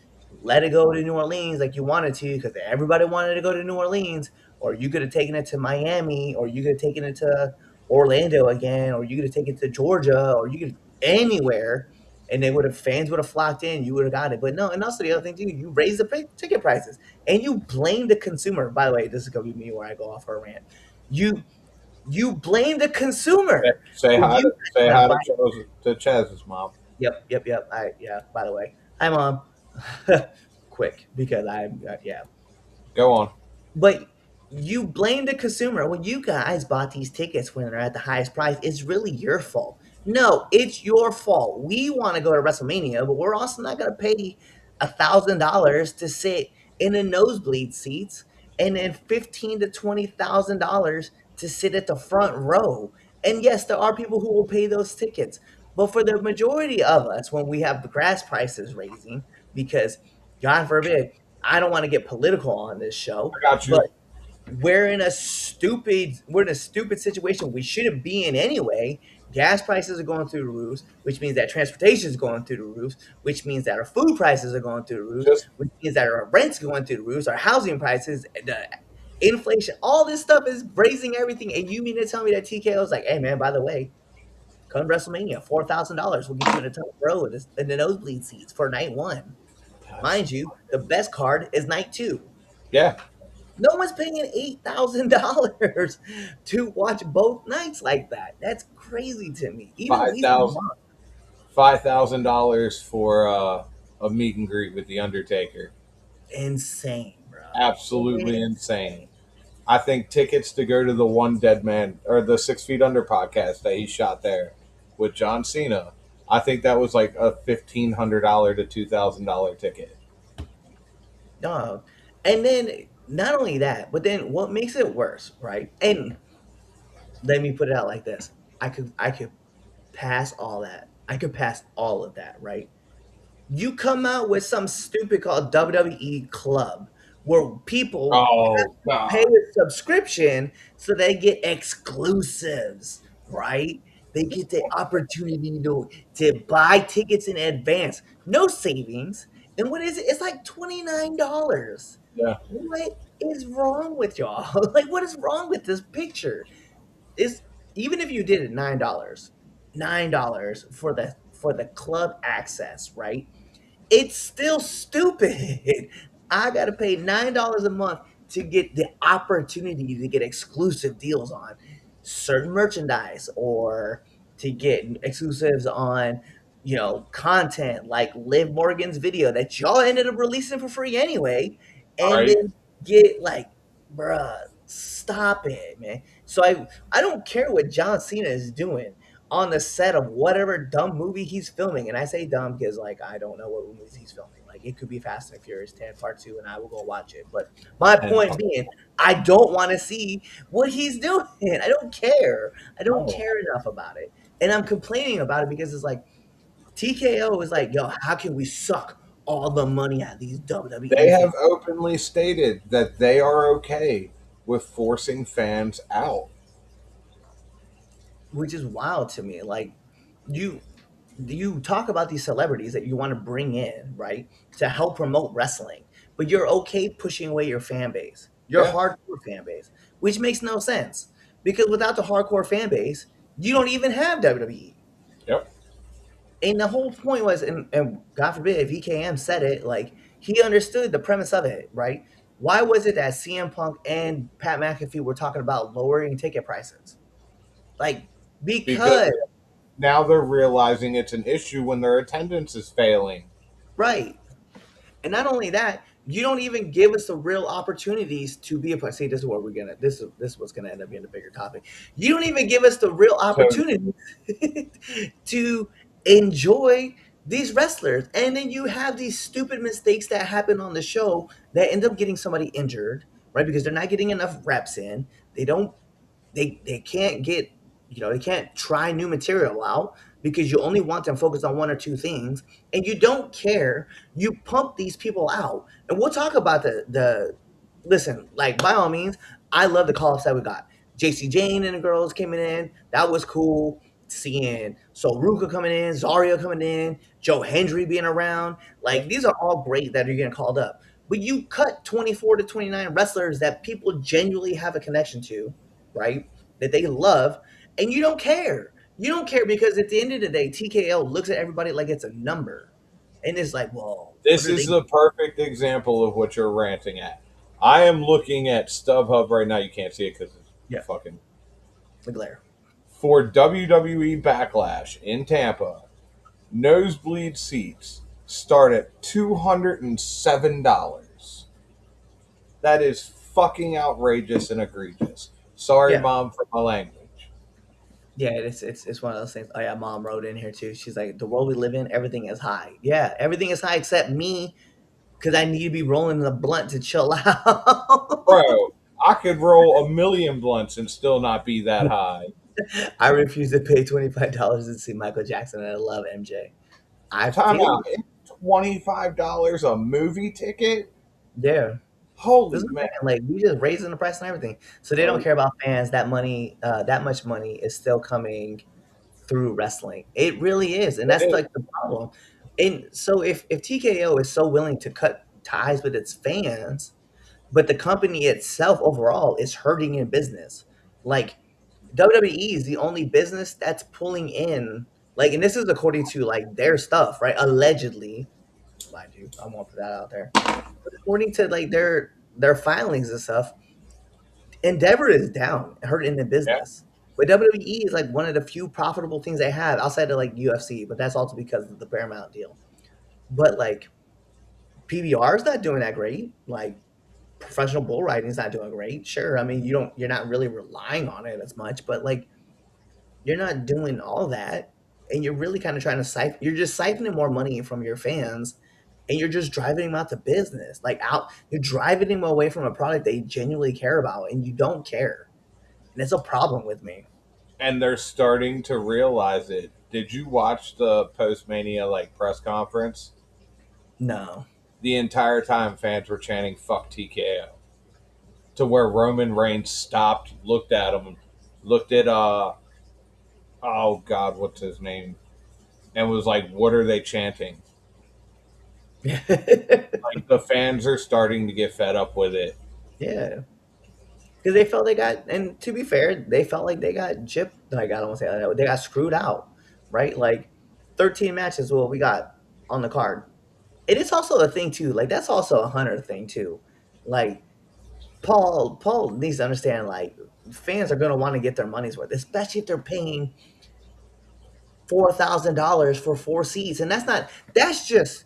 S1: let it go to New Orleans like you wanted to, because everybody wanted to go to New Orleans, or you could have taken it to Miami, or you could have taken it to Orlando again, or you could have taken it to Georgia, or you could anywhere, and they would have fans would have flocked in. You would have got it, but no. And also the other thing too, you raise the ticket prices, and you blame the consumer. By the way, this is gonna be me where I go off for a rant. You you blame the consumer
S4: Say
S1: for
S4: hi
S1: you
S4: to
S1: guys
S4: say
S1: want to
S4: hi
S1: buy.
S4: to Chaz's mom.
S1: Yep, yep, yep. Yeah. By the way, hi mom. Quick, because yeah.
S4: Go on.
S1: But you blame the consumer when you guys bought these tickets when they're at the highest price. It's really your fault. No, it's your fault. We want to go to WrestleMania, but we're also not going to pay $1,000 to sit in the nosebleed seats, and then $15,000 to $20,000 to sit at the front row. And yes, there are people who will pay those tickets, but for the majority of us, when we have the gas prices raising, because God forbid, I don't want to get political on this show,
S4: I got
S1: but
S4: you.
S1: we're in a stupid situation we shouldn't be in anyway. Gas prices are going through the roofs, which means that transportation is going through the roofs, which means that our food prices are going through the roofs,
S4: Just
S1: which means that our rent's going through the roofs, our housing prices, the inflation, all this stuff is raising everything. And you mean to tell me that TKO is like, hey man, by the way, come to WrestleMania, $4,000 will get you in the top row in the nosebleed seats for night one.
S4: yes.
S1: Mind you, the best card is night two.
S4: Yeah.
S1: No one's paying $8,000 to watch both nights like that. That's crazy to me. Even
S4: Five
S1: Lisa
S4: thousand
S1: Lamont,
S4: $5,000 for a meet and greet with the Undertaker.
S1: insane, bro.
S4: Absolutely insane.
S1: Insane.
S4: I think tickets to go to the One Dead Man or the 6 Feet Under podcast that he shot there with John Cena. I think that was like a $1,500 to $2,000 ticket.
S1: No. And then not only that, but then what makes it worse, right? And let me put it out like this. I could pass all that. I could pass all of that, right? You come out with some stupid called WWE Club where people
S4: Oh
S1: pay
S4: God!
S1: a subscription so they get exclusives, right? They get the opportunity to buy tickets in advance, no savings. And what is it? It's like $29.
S4: Yeah,
S1: What is wrong with y'all? Like, what is wrong with this picture? Is even if you did it $9 for the club access, right? It's still stupid. I got to pay $9 a month to get the opportunity to get exclusive deals on certain merchandise or to get exclusives on, content like Liv Morgan's video that y'all ended up releasing for free anyway,
S4: all
S1: and
S4: right.
S1: then get like, bruh, stop it, man. So I don't care what John Cena is doing on the set of whatever dumb movie he's filming. And I say dumb because like I don't know what movies he's filming. Like it could be Fast and Furious 10 Part 2 and I will go watch it. But my
S4: And
S1: point being, I don't want to see what he's doing. I don't care. I don't
S4: no,
S1: care enough about it. And I'm complaining about it because it's like TKO is like, yo, how can we suck all the money out of these
S4: they
S1: WWE
S4: have
S1: fans?
S4: openly stated that they are okay with forcing fans out.
S1: Which is wild to me. Like you you talk about these celebrities that you want to bring in, right, to help promote wrestling, but you're okay pushing away your fan base. your
S4: Yeah.
S1: hardcore fan base, which makes no sense because without the hardcore fan base, you don't even have WWE.
S4: Yep.
S1: And the whole point was, and God forbid if EKM said it, like he understood the premise of it, right? Why was it that CM Punk and Pat McAfee were talking about lowering ticket prices? Like,
S4: Because
S1: because,
S4: now they're realizing it's an issue when their attendance is failing.
S1: right. And not only that, you don't even give us the real opportunities to be a part. See, this is what we're gonna. This is what's gonna end up being a bigger topic. You don't even give us the real
S4: So
S1: opportunity to enjoy these wrestlers, and then you have these stupid mistakes that happen on the show that end up getting somebody injured, right? Because they're not getting enough reps in. They don't they can't get they can't try new material out because you only want them focused on one or two things and you don't care. You pump these people out, and we'll talk about the listen, like by all means, I love the call-ups that we got. JC Jane and the girls came in, that was cool. Seeing Soruka coming in, Zaria coming in, Joe Hendry being around, like these are all great that are getting called up. But you cut 24 to 29 wrestlers that people genuinely have a connection to, right? That they love, and you don't care. You don't care because at the end of the day, TKO looks at everybody like it's a number, and it's like, well, what
S4: this
S1: are
S4: is
S1: they?
S4: the perfect example of what you're ranting at. I am looking at StubHub right now. You can't see it because
S1: Yeah,
S4: it's fucking
S1: the glare.
S4: for WWE Backlash in Tampa. Nosebleed seats start at $207. That is fucking outrageous and egregious. Sorry,
S1: Yeah,
S4: mom, for my language.
S1: yeah. It's one of those things. Oh yeah, mom wrote in here too. She's like, the world we live in, everything is high. Yeah, everything is high except me because I need to be rolling the blunt to chill out.
S4: Bro, I could roll a million blunts and still not be that high.
S1: I refuse to pay $25 to see Michael Jackson, and I love MJ. I
S4: Time
S1: feel
S4: out. It's $25 a movie ticket?
S1: yeah. This
S4: Holy
S1: is what
S4: man.
S1: I'm saying, like we just raising the price and everything, so they don't
S4: Oh,
S1: care about fans. That money, that much money is still coming through wrestling. It really is, and
S4: it
S1: that's
S4: is.
S1: like the problem. And so if TKO is so willing to cut ties with its fans, but the company itself overall is hurting in business, like WWE is the only business that's pulling in, like, and this is according to like their stuff, right? Allegedly, mind you, I won't put that out there. But according to like their filings and stuff, Endeavor is down, hurting the
S4: Yeah.
S1: business. But WWE is like one of the few profitable things they have outside of like UFC, but that's also because of the Paramount deal. But like PBR is not doing that great. Like professional bull riding is not doing great. Sure, I mean you're not really relying on it as much, but like you're not doing all that, and you're really kind of trying to siphon. You're just siphoning more money from your fans, and you're just driving them out to business. Like out, you're driving them away from a product they genuinely care about, and you don't care, and it's a problem with me.
S4: And they're starting to realize it. Did you watch the post mania like press conference?
S1: No.
S4: The entire time fans were chanting fuck TKO. To where Roman Reigns stopped, looked at him, looked at oh god, what's his name? And was like, what are they chanting? Like the fans are starting to get fed up with it.
S1: Yeah, because they felt they got, and to be fair, they felt like they got gypped. Like I don't want to say that, they got screwed out, right? Like 13 matches, what we got on the card. And it's also a thing too. Like that's also a Hunter thing too. Like Paul needs to understand. Like fans are gonna want to get their money's worth, especially if they're paying $4,000 for 4 seats, and that's just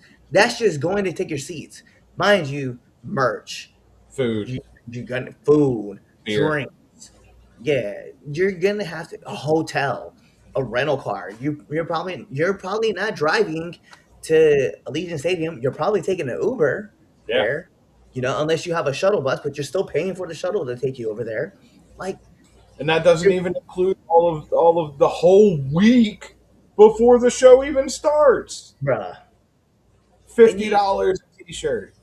S1: going to take your seats, mind you, merch.
S4: Food,
S1: You're gonna food,
S4: beer.
S1: drinks. Yeah, you're gonna have to a hotel, a rental car. You're probably not driving to Allegiant Stadium. You're probably taking an Uber
S4: Yeah.
S1: there, unless you have a shuttle bus, but you're still paying for the shuttle to take you over there. Like,
S4: And that doesn't
S1: you're,
S4: even include all of the whole week before the show even starts.
S1: bruh, and
S4: Fifty
S1: you,
S4: dollars a t-shirt.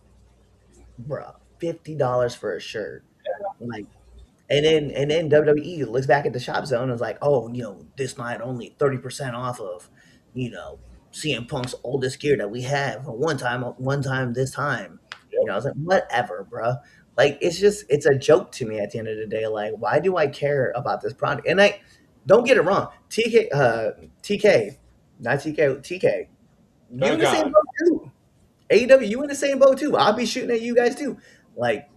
S1: bruh, $50 for a shirt, like. And then WWE looks back at the shop zone and is like, oh, this night only 30% off of, you know, CM Punk's oldest gear that we have. One time this time. I was like, whatever, bro. Like it's a joke to me at the end of the day. Like, why do I care about this product? And I don't get it wrong, TK, not TK, you
S4: Thank
S1: in the same
S4: God.
S1: boat too. AEW, you in the same boat too. I'll be shooting at you guys too. Like,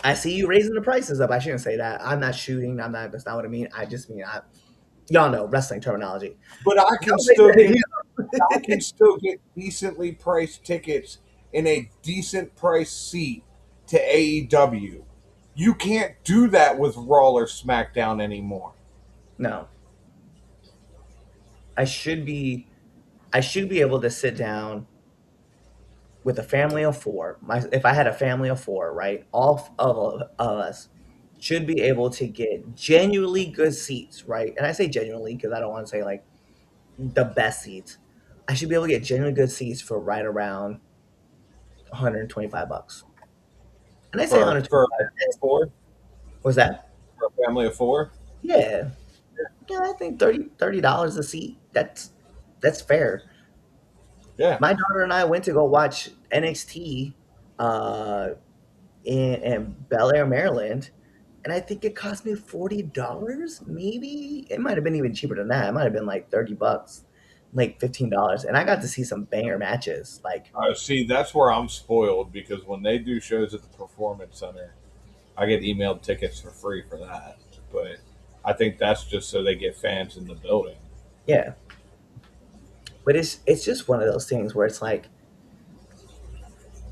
S1: I see you raising the prices up. I shouldn't say that. I'm not shooting. I'm not. That's not what I mean. I just mean y'all know wrestling terminology.
S4: But I can
S1: Y'all
S4: still
S1: raising-
S4: get I can still get decently priced tickets in a decent price seat to AEW. You can't do that with Raw or SmackDown anymore.
S1: no, I should be. I should be able to sit down with a family of four. If I had a family of four, right, all of us should be able to get genuinely good seats, right? And I say genuinely because I don't want to say like the best seats. I should be able to get genuinely good seats for right around $125. And I say
S4: For a
S1: 125.
S4: family of four.
S1: Was that?
S4: For a family of four.
S1: Yeah, yeah. I think $30 a seat. That's fair.
S4: Yeah.
S1: My daughter and I went to go watch NXT uh, in Bel Air, Maryland, and I think it cost me $40. Maybe it might have been even cheaper than that. It might have been like $30, like $15, and I got to see some banger matches. Like,
S4: See, that's where I'm spoiled because when they do shows at the Performance Center, I get emailed tickets for free for that. But I think that's just so they get fans in the building.
S1: yeah, but it's just one of those things where it's like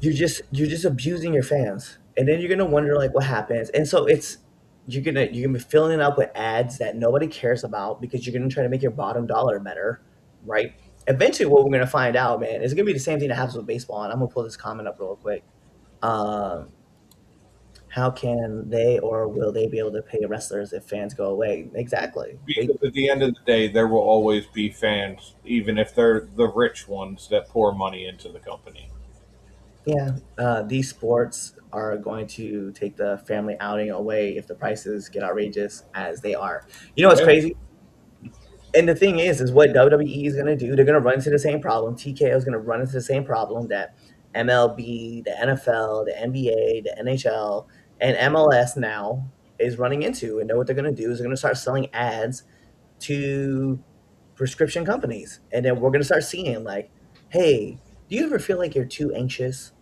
S1: you're just abusing your fans, and then you're gonna wonder like what happens, and so it's you're gonna be filling it up with ads that nobody cares about because you're gonna try to make your bottom dollar better, right? Eventually, what we're gonna find out, man, is gonna be the same thing that happens with baseball. And I'm gonna pull this comment up real quick. Um, how can they or will they be able to pay wrestlers if fans go away? Exactly. They
S4: Because at the end of the day, there will always be fans, even if they're the rich ones that pour money into the company.
S1: Yeah, these sports are going to take the family outing away if the prices get outrageous as they are. You know what's
S4: Yeah.
S1: crazy? And the thing is what WWE is going to do. They're going to run into the same problem. TKO is going to run into the same problem that MLB, the NFL, the NBA, the NHL, and MLS now is running into. And know what they're going to do is they're going to start selling ads to prescription companies, and then we're going to start seeing like, hey, do you ever feel like you're too anxious?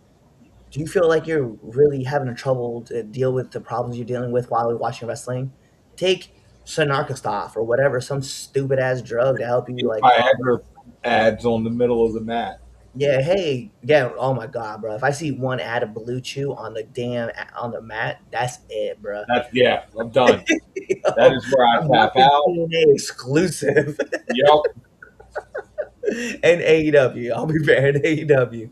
S1: Do you feel like you're really having trouble to deal with the problems you're dealing with while you're watching wrestling? Take Sonarkastov or whatever, some stupid ass drug to help you like calm.
S4: Viagra ads on the middle of the mat.
S1: Yeah, hey, yeah. Oh my god, bro! If I see one ad of Blue Chew on the on the mat, that's it, bro.
S4: That's yeah, I'm done. That
S1: Yo,
S4: is where I
S1: I'm
S4: tap
S1: watching
S4: out.
S1: TNA exclusive
S4: Yep.
S1: and AEW. I'll be fair in AEW.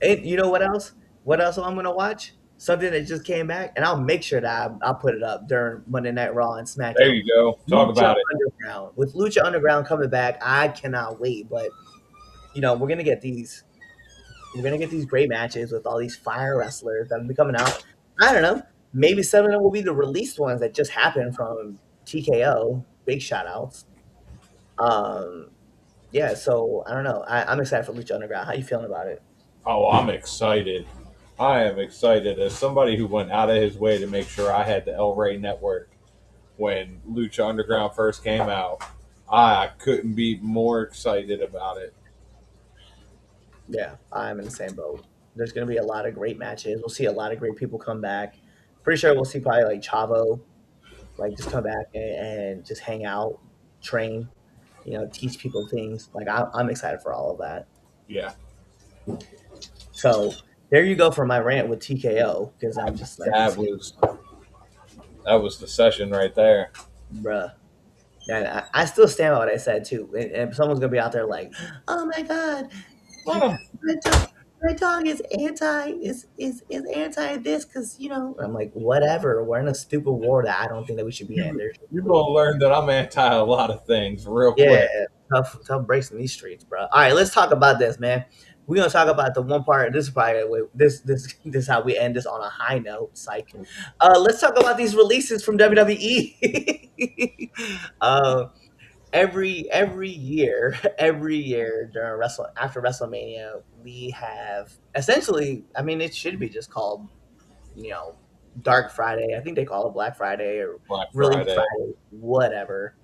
S1: And you know what else? What else I'm gonna watch? Something that just came back, and I'll make sure that I'll put it up during Monday Night Raw and
S4: There
S1: SmackDown.
S4: you go. Talk
S1: Lucha
S4: about it.
S1: Underground. With Lucha Underground coming back, I cannot wait. But we're gonna get these. We're gonna get these great matches with all these fire wrestlers that will be coming out. I don't know. Maybe some of them will be the released ones that just happened from TKO. Big shout outs. Um, yeah. So I don't know. I'm excited for Lucha Underground. How you feeling about it?
S4: Oh, I'm excited. I am excited as somebody who went out of his way to make sure I had the El Rey network when Lucha Underground first came out. I couldn't be more excited about it.
S1: Yeah, I'm in the same boat. There's going to be a lot of great matches. We'll see a lot of great people come back. Pretty sure we'll see probably like Chavo, like just come back and just hang out, train, teach people things. Like I'm excited for all of that.
S4: Yeah,
S1: So there you go for my rant with TKO because I'm just like,
S4: that was that was the session right there.
S1: bruh. And I still stand by what I said too. And someone's gonna be out there like, "Oh my god,
S4: Let him.
S1: Red Dog, Red Dog is anti this because I'm like whatever. We're in a stupid war that I don't think that we should be in.
S4: You
S1: There's
S4: you're gonna learn that I'm anti a lot of things real
S1: yeah,
S4: quick.
S1: tough breaks in these streets, bro. All right, let's talk about this, man. We're gonna talk about the one part. This is probably this is how we end this on a high note. Psych. Let's talk about these releases from WWE. every year, every year during after WrestleMania, we have essentially. I mean, it should be just called, you know, Dark Friday. I think they call it Black Friday or
S4: Black
S1: Release
S4: Friday.
S1: Friday, whatever.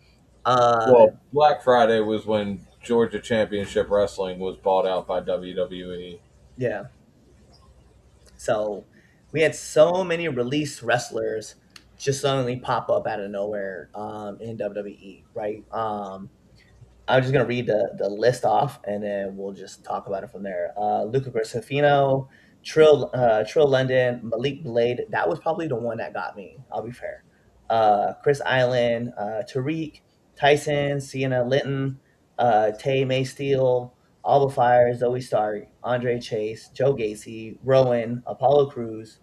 S1: Uh,
S4: Well, Black Friday was when Georgia Championship Wrestling was bought out by WWE.
S1: yeah. So we had so many released wrestlers just suddenly pop up out of nowhere in WWE, right? I'm just gonna read the list off, and then we'll just talk about it from there. Luca Gracefino, Trill London, Malik Blade. That was probably the one that got me. I'll be fair. Chris Island, Tariq, Tyson, Sienna Linton, Tay Maysteel, Alba Fire, Zoe Stark, Andre Chase, Joe Gacy, Rowan, Apollo Cruz,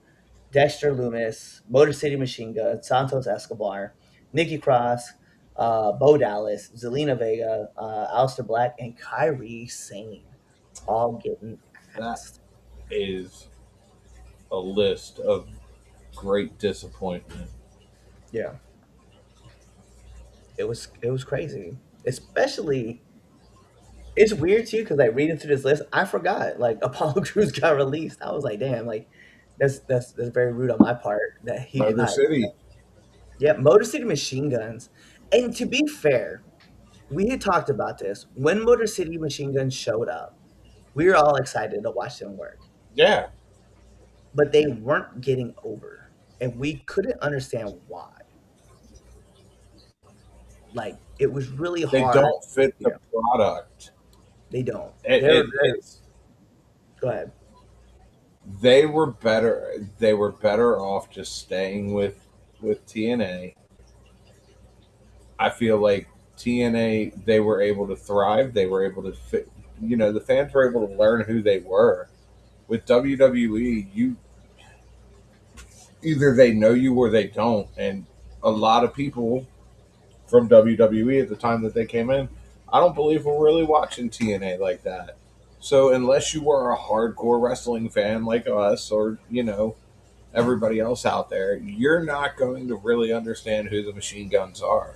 S1: Dexter Loomis, Motor City Machine Gun, Santos Escobar, Nikki Cross, Bo Dallas, Zelina Vega, Alistair Black, and Kyrie Sane all getting
S4: That
S1: axed.
S4: is a list of great disappointment.
S1: Yeah, it was crazy. Especially, it's weird too because like reading through this list, I forgot like Apollo Crews got released. I was like, damn, like that's very rude on my part that he
S4: Motor
S1: got.
S4: City.
S1: Yeah, Motor City Machine Guns. And to be fair, we had talked about this when Motor City Machine Guns showed up. We were all excited to watch them work,
S4: Yeah.
S1: but they weren't getting over, and we couldn't understand why. Like it was really
S4: They
S1: hard.
S4: don't fit the
S1: Yeah,
S4: product.
S1: they don't.
S4: It,
S1: They're,
S4: it,
S1: they're
S4: it's
S1: go ahead.
S4: they were better off just staying with TNA. I feel like TNA, they were able to thrive. They were able to fit. The fans were able to learn who they were. With WWE, you either they know you or they don't, and a lot of people from WWE at the time that they came in, I don't believe were really watching TNA like that. So unless you were a hardcore wrestling fan like us, or everybody else out there, you're not going to really understand who the Machine Guns are.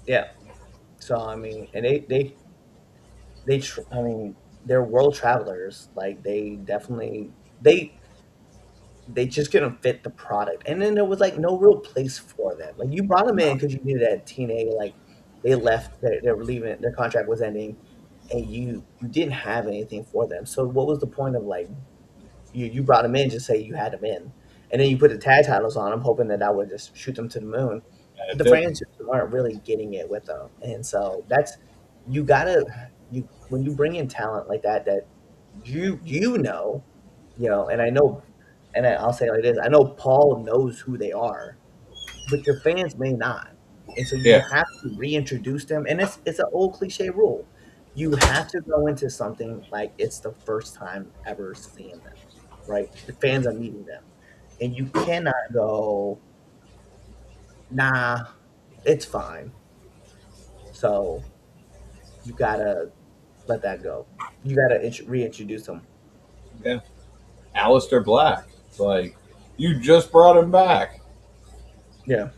S1: Yeah. So I mean, and I mean, they're world travelers. Like they definitely they just couldn't fit the product, and then there was like no real place for them. Like you brought them in because you knew that TNA like they left, they were leaving, their contract was ending, and you didn't have anything for them. So what was the point of like you brought them in just say you had them in, and then you put the tag titles on them, hoping that that would just shoot them to the moon.
S4: And it
S1: The
S4: didn't.
S1: fans just aren't really getting it with them, and so that's you gotta you when you bring in talent like that that you know, and I know, and I'll say it like this: I know Paul knows who they are, but your fans may not, and so you
S4: Yeah,
S1: have to reintroduce them. And it's an old cliche rule: you have to go into something like it's the first time ever seeing them, right? The fans are meeting them, and you cannot go, nah, it's fine. So you gotta let that go. You gotta reintroduce them.
S4: yeah. Alistair Black. It's like you just brought him back.
S1: Yeah.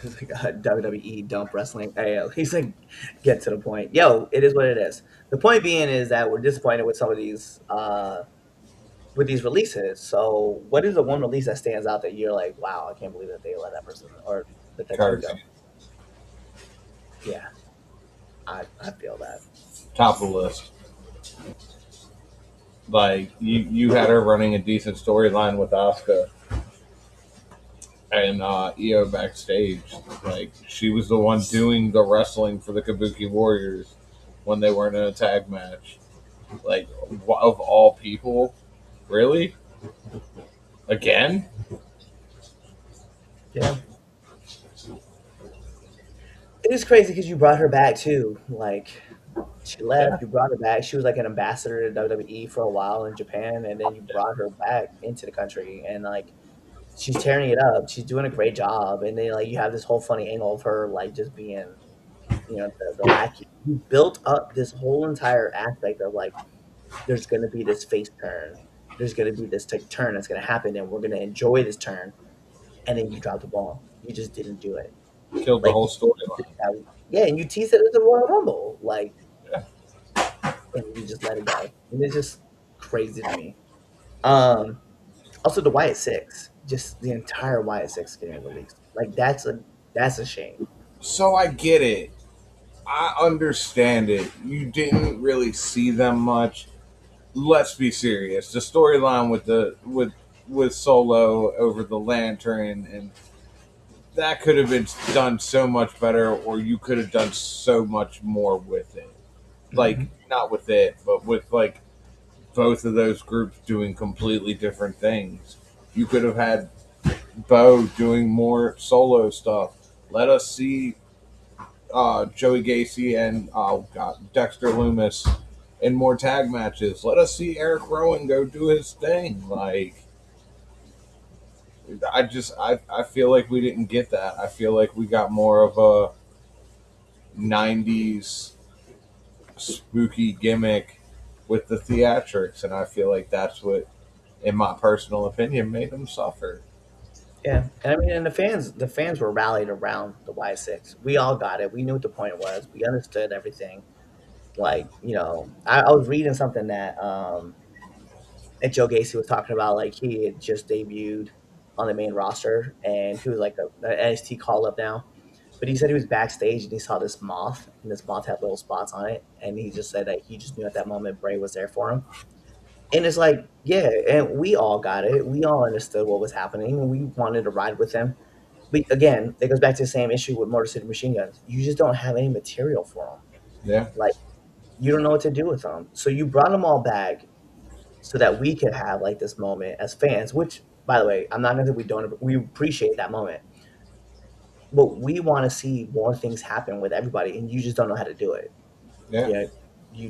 S1: He's like WWE dump wrestling. Hey, yo, he's like, get to the point. Yo, it is what it is. The point being is that we're disappointed with some of these with these releases. So, what is the one release that stands out that you're like, wow, I can't believe that they let that person or let that team
S4: Curtis,
S1: go? Yeah, I feel that.
S4: top of the list. Like you had her running a decent storyline with Asuka and Io backstage. Like she was the one doing the wrestling for the Kabuki Warriors when they weren't in a tag match. Like of all people, really? Again?
S1: Yeah, it is crazy because you brought her back too. Like she
S4: Yeah.
S1: left, you brought her back. She was like an ambassador to WWE for a while in Japan, and then you brought her back into the country, and like she's tearing it up. She's doing a great job, and then like you have this whole funny angle of her like just being, the lackey. You built up this whole entire aspect of like there's gonna be this face turn, there's gonna be this turn that's gonna happen, and we're gonna enjoy this turn, and then you drop the ball. You just didn't do it.
S4: Killed the
S1: Like,
S4: whole storyline.
S1: yeah, and you teased it at the Royal Rumble, like,
S4: Yeah.
S1: and you just let it go, and it's just crazy to me. Um, Also, the Wyatt Six, just the entire Wyatt Six getting released, like that's a shame.
S4: So I get it. I understand it. You didn't really see them much. Let's be serious. The storyline with Solo over the lantern, and that could have been done so much better, or you could have done so much more with it. Like,
S1: Hmm.
S4: not with it, but with like both of those groups doing completely different things. You could have had Bo doing more solo stuff. Let us see Joey Gacy and Dexter Loomis in more tag matches. Let us see Eric Rowan go do his thing. Like, I feel like we didn't get that. I feel like we got more of a '90s spooky gimmick with the theatrics, and I feel like that's what, in my personal opinion, made them suffer.
S1: Yeah, and I mean, and the fans were rallied around the Y6. We all got it. We knew what the point was. We understood everything. Like, I was reading something that Joe Gacy was talking about. Like, he had just debuted on the main roster, and he was like an NXT call up now. But he said he was backstage and he saw this moth, and this moth had little spots on it, and he just said that he just knew at that moment Bray was there for him. And it's like, yeah, and we all got it. We all understood what was happening, and we wanted to ride with him. But again, it goes back to the same issue with Motor City Machine Guns. You just don't have any material for them.
S4: Yeah,
S1: Like, you don't know what to do with them. So you brought them all back so that we could have like this moment as fans. Which, by the way, I'm not gonna say we appreciate that moment, but we want to see more things happen with everybody, and you just don't know how to do it.
S4: yeah.
S1: Yeah,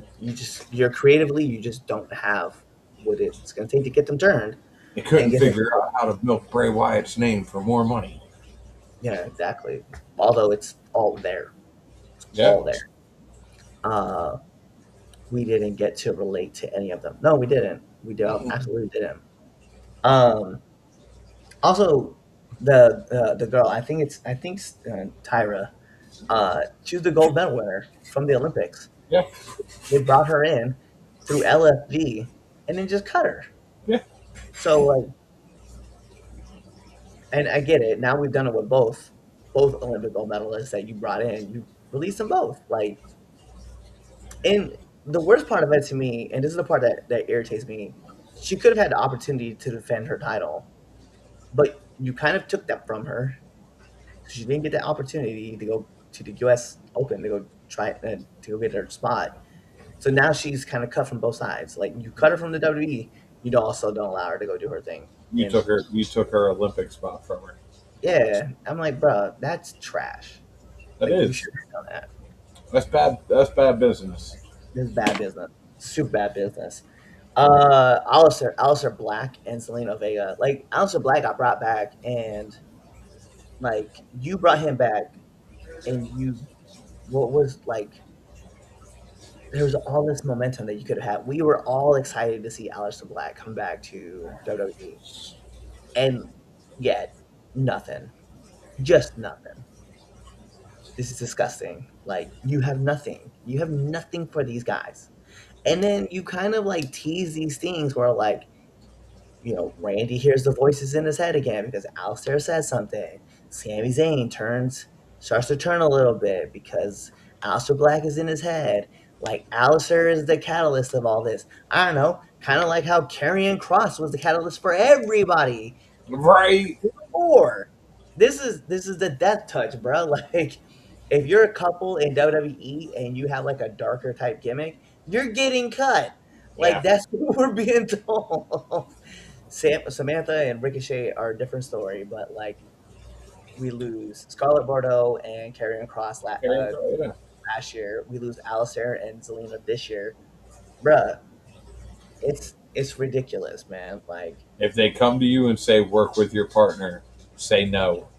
S1: you're creatively, you just don't have what it's gonna take to get them turned
S4: They
S1: and
S4: couldn't
S1: get them.
S4: figure out how to milk Bray Wyatt's name for more money.
S1: Yeah, exactly. Although it's all there, it's
S4: Yeah.
S1: all there. Uh, we didn't get to relate to any of them. No, we didn't. We did absolutely didn't. Um, Also, the girl, I think Tyra. She was the gold medal winner from the Olympics.
S4: Yeah.
S1: They brought her in through LFG and then just cut her.
S4: Yeah.
S1: So like, and I get it. Now we've done it with both Olympic gold medalists that you brought in. You released them both. Like, and the worst part of it to me, and this is the part that irritates me, she could have had the opportunity to defend her title, but you kind of took that from her. She didn't get the opportunity to go to the U.S. Open to go try to go get her spot. So now she's kind of cut from both sides. Like, you cut her from the WWE, you also don't allow her to go do her thing. And
S4: You took her Olympic spot from her.
S1: yeah, I'm like, bro, that's trash.
S4: That
S1: Like, you
S4: is.
S1: should have done that.
S4: That's bad business.
S1: This is bad business. Super bad business. Alistair Black and Selena Vega. Like, Alistair Black got brought back, and like, you brought him back, and what was like, there was all this momentum that you could have had. We were all excited to see Aleister Black come back to WWE, and yet nothing, just nothing. This is disgusting. Like, you have nothing. You have nothing for these guys, and then you kind of like tease these things where like, Randy hears the voices in his head again because Alistair says something. Sami Zayn starts to turn a little bit because Alistair Black is in his head. Like, Alistair is the catalyst of all this. I don't know, kind of like how Karrion Kross was the catalyst for everybody
S4: Right.
S1: before. This is the death touch, bro. Like, if you're a couple in WWE and you have like a darker type gimmick, you're getting cut. Like,
S4: Yeah.
S1: that's what we're being told. Samantha and Ricochet are a different story, but like, we lose Scarlett Bordeaux and Karrion Kross
S4: Yeah.
S1: last year. We lose Alistair and Zelina this year, bruh. It's ridiculous, man. Like,
S4: If they come to you and say work with your partner, say no.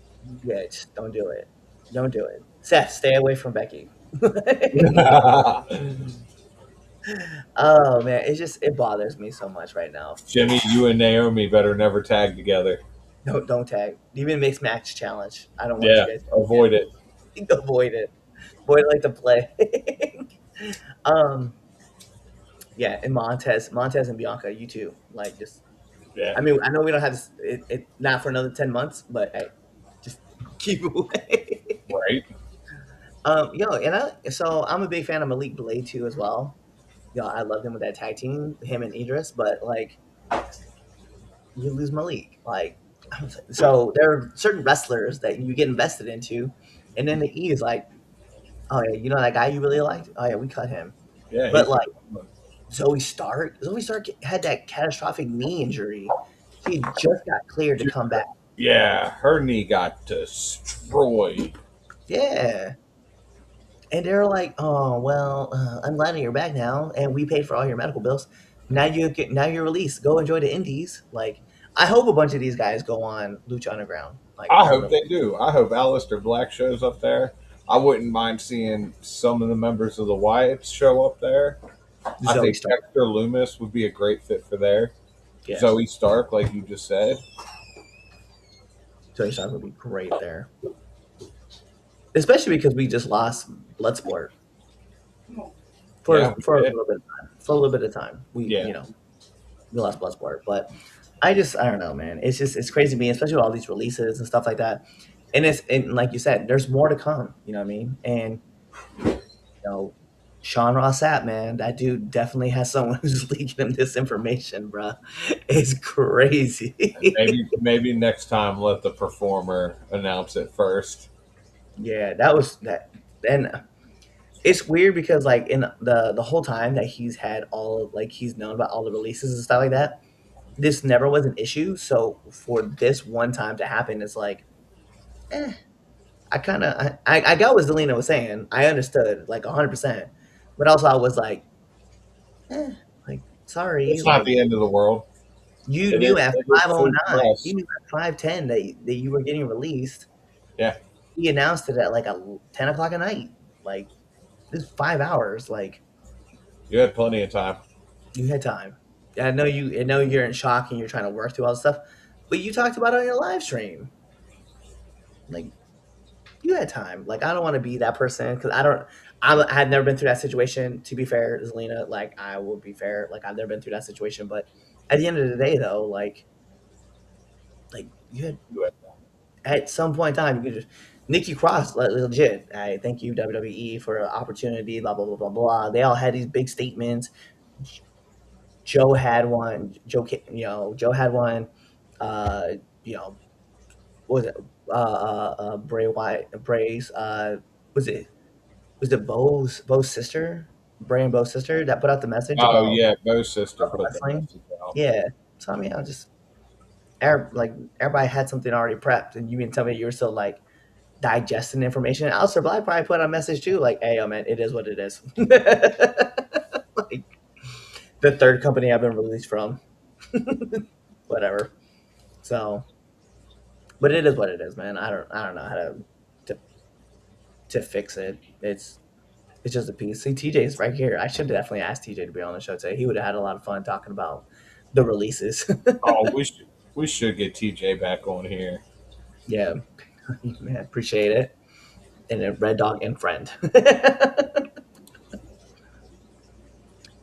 S1: yeah, just don't do it. Don't do it. Seth, stay away from Becky. Oh man, it bothers me so much right now.
S4: Jimmy, you and Naomi better never tag together.
S1: don't tag. Even mixed match challenge. I don't want
S4: Yeah,
S1: you guys
S4: avoid it.
S1: to avoid it. Avoid it like the plague. um, yeah, and Montez and Bianca, you too. Like, just
S4: Yeah,
S1: I mean, I know we don't have this, it not for another 10 months, but hey, just keep it away.
S4: right.
S1: Yo, and I'm a big fan of Malik Blade too as well. Yo, I loved him with that tag team, him and Idris, but like you lose Malik. Like, so there are certain wrestlers that you get invested into, and then the E is like, oh yeah, you know that guy you really liked? Oh yeah, we cut him.
S4: Yeah,
S1: But
S4: he's
S1: like Zoe Stark had that catastrophic knee injury. She just got cleared to come back.
S4: yeah. Her knee got destroyed.
S1: Yeah. And they're like, "Oh well, I'm glad that you're back now, and we paid for all your medical bills. Now you're released. Go enjoy the indies." Like, I hope a bunch of these guys go on Lucha Underground. Like,
S4: I
S1: I
S4: hope
S1: really
S4: they do. I hope Aleister Black shows up there. I wouldn't mind seeing some of the members of the Wyatts show up there. I
S1: Zoe
S4: think
S1: Stark.
S4: Dexter Loomis would be a great fit for there.
S1: Yeah,
S4: Zoe Stark, like you just said.
S1: Zoe Stark would be great there, especially because we just lost Bloodsport
S4: Yeah,
S1: for a
S4: we did.
S1: little bit of time. For a little bit of time,
S4: Yeah.
S1: we lost Bloodsport, but I don't know, man. It's crazy to me, especially with all these releases and stuff like that. And like you said, there's more to come. You know what I mean? And Sean Ross Sapp, man, that dude definitely has someone who's leaking him this information, bruh. It's crazy.
S4: Maybe next time let the performer announce it first.
S1: Yeah, that was that. And it's weird because like in the whole time that he's had like he's known about all the releases and stuff like that, this never was an issue. So for this one time to happen, it's like, eh, I got what Zelina was saying. I understood like 100%, but also I was like, eh, like sorry,
S4: It's not
S1: like
S4: the end of the world.
S1: you
S4: It
S1: knew
S4: is,
S1: at
S4: it is free
S1: 5:09,
S4: press.
S1: you knew at 5:10 that you were getting released.
S4: Yeah,
S1: He announced it at like 10 o'clock at night. Like, this is 5 hours. Like,
S4: you had plenty of time.
S1: you had time. I know you're in shock and you're trying to work through all this stuff, but you talked about it on your live stream. Like, you had time. Like, I don't want to be that person because I had never been through that situation. To be fair, Zelina, like, I will be fair. Like, I've never been through that situation, but at the end of the day, though, like you had
S4: You had
S1: at some point in time, you could just Nikki Cross, legit. I thank you WWE for the opportunity. Blah blah blah blah blah. They all had these big statements. Joe had one. Joe had one. Uh, you know, what was it Bray Wyatt? Bray's was it Bo's sister? Bray and Bo's sister that put out the message
S4: Oh
S1: about
S4: yeah, Bo's sister put the
S1: wrestling.
S4: message out.
S1: Yeah. So I mean, I just like everybody had something already prepped, and you can tell me you were still like digesting information. Alistair Black probably put out a message too, like, "Hey, yo, man, it is what it is." Like, the third company I've been released from, whatever. So, but it is what it is, man. I don't know how to to fix it. It's just a piece. See, TJ's right here. I should definitely ask TJ to be on the show today. He would have had a lot of fun talking about the releases.
S4: Oh, we should get TJ back on here.
S1: Yeah, man, appreciate it. And a Red Dog and friend.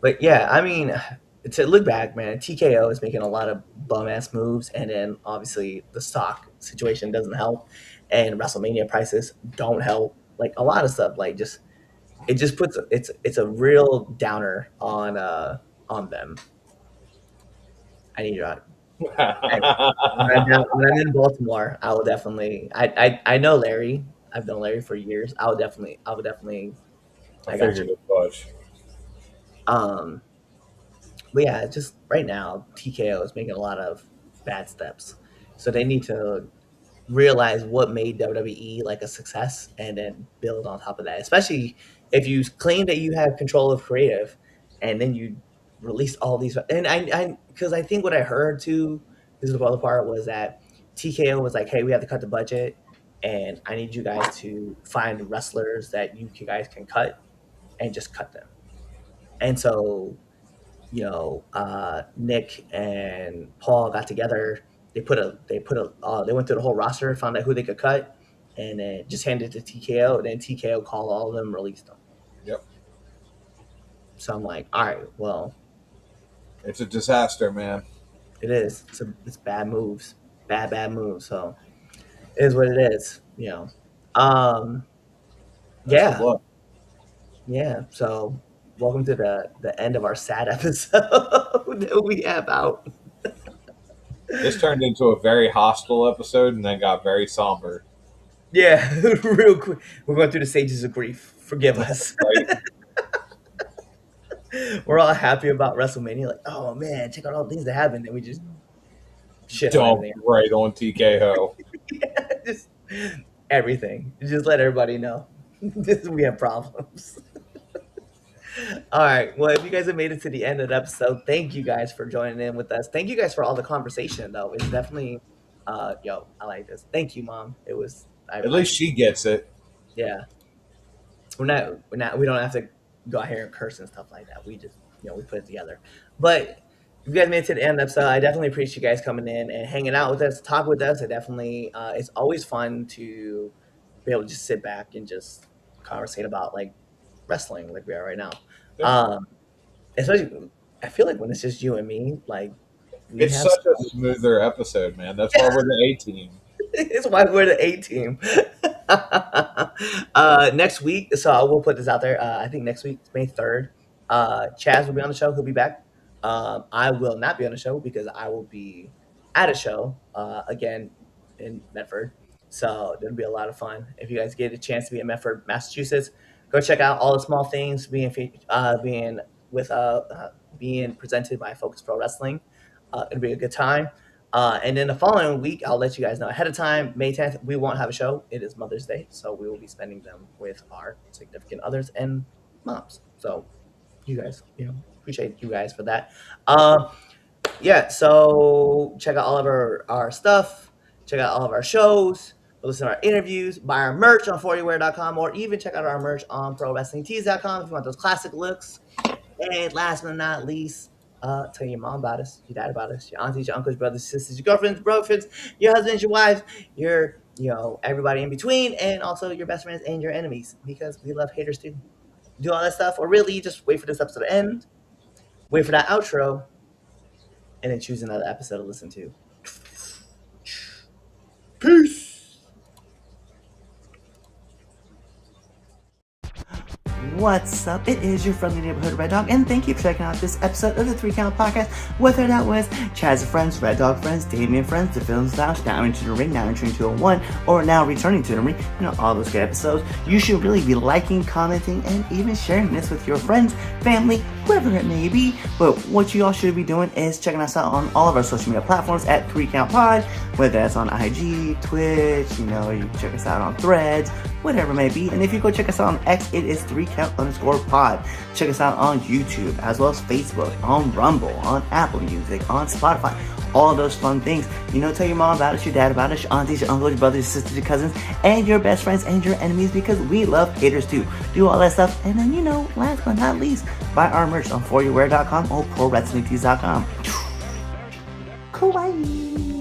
S1: But yeah, I mean, to look back, man, TKO is making a lot of bum ass moves, and then obviously the stock situation doesn't help, and WrestleMania prices don't help. Like a lot of stuff, like just it just puts it's a real downer on them. I need your when I'm in Baltimore, I will definitely. I know Larry. I've known Larry for years. I would definitely.
S4: I
S1: I got
S4: figured
S1: you.
S4: as much.
S1: Um, but yeah, just right now, TKO is making a lot of bad steps. So they need to realize what made WWE like a success and then build on top of that. Especially if you claim that you have control of creative and then you release all these. And because I think what I heard too, this is the other part, was that TKO was like, hey, we have to cut the budget and I need you guys to find wrestlers that guys can cut and just cut them. And so Nick and Paul got together they went through the whole roster, found out who they could cut, and then just handed it to TKO. And then TKO called all of them, released them.
S4: Yep.
S1: So I'm like, all right, well,
S4: It's a disaster, man.
S1: it is. It's bad moves, bad moves. So it is what it is, you know.
S4: Best of
S1: Yeah,
S4: luck.
S1: yeah. So welcome to the end of our sad episode that we have out.
S4: This turned into a very hostile episode and then got very somber.
S1: Yeah, real quick. We're going through the stages of grief. Forgive us.
S4: Right?
S1: We're all happy about WrestleMania. Like, oh man, check out all the things that happened. And we just shit on
S4: Dump
S1: everything.
S4: right on TKO.
S1: Just everything. Just let everybody know. We have problems. All right. Well, if you guys have made it to the end of the episode, thank you guys for joining in with us. Thank you guys for all the conversation, though. It's definitely, I like this. Thank you, Mom. It was.
S4: At least she gets it.
S1: Yeah. We don't have to go out here and curse and stuff like that. We just, we put it together. But if you guys made it to the end of the episode, I definitely appreciate you guys coming in and hanging out with us, talk with us. It's always fun to be able to just sit back and just conversate about like wrestling like we are right now.
S4: Yeah.
S1: Especially, I feel like when it's just you and me, like
S4: It's such a smoother episode, man. That's why we're the A team.
S1: It's why we're the A team. Next week, so I will put this out there. I think next week, May 3rd, Chaz will be on the show. He'll be back. I will not be on the show because I will be at a show again in Medford. So it'll be a lot of fun. If you guys get a chance to be in Medford, Massachusetts, go check out all the small things being presented by Focus Pro Wrestling. It'll be a good time. And then the following week, I'll let you guys know ahead of time. May 10th, we won't have a show. It is Mother's Day, so we will be spending them with our significant others and moms. So you guys, appreciate you guys for that. Yeah, so check out all of our stuff. Check out all of our shows. Listen to our interviews. Buy our merch on 40wear.com or even check out our merch on prowrestlingtees.com if you want those classic looks. And last but not least, tell your mom about us, your dad about us, your aunties, your uncles, brothers, sisters, your girlfriends, boyfriends, your husbands, your wives, your, everybody in between, and also your best friends and your enemies, because we love haters too. Do all that stuff, or really just wait for this episode to end, wait for that outro, and then choose another episode to listen to. Peace. What's up? It is your friendly neighborhood Red Dog, and thank you for checking out this episode of the 3 Count Podcast. Whether that was Chaz Friends, Red Dog Friends, Damien Friends, The Films Lounge, Now Entering the Ring, Now Entering 201, or Now Returning to the Ring, all those good episodes, you should really be liking, commenting, and even sharing this with your friends, family, whoever it may be. But what you all should be doing is checking us out on all of our social media platforms at 3 Count Pod, whether that's on IG, Twitch, you can check us out on Threads, whatever it may be. And if you go check us out on X, it is 3count_pod. Check us out on YouTube, as well as Facebook, on Rumble, on Apple Music, on Spotify, all those fun things. Tell your mom about us, your dad about us, your aunties, your uncles, your brothers, your sisters, your cousins, and your best friends and your enemies, because we love haters too. Do all that stuff. And then, last but not least, buy our merch on 40wear.com or prowrestlingtees.com. Kawaii.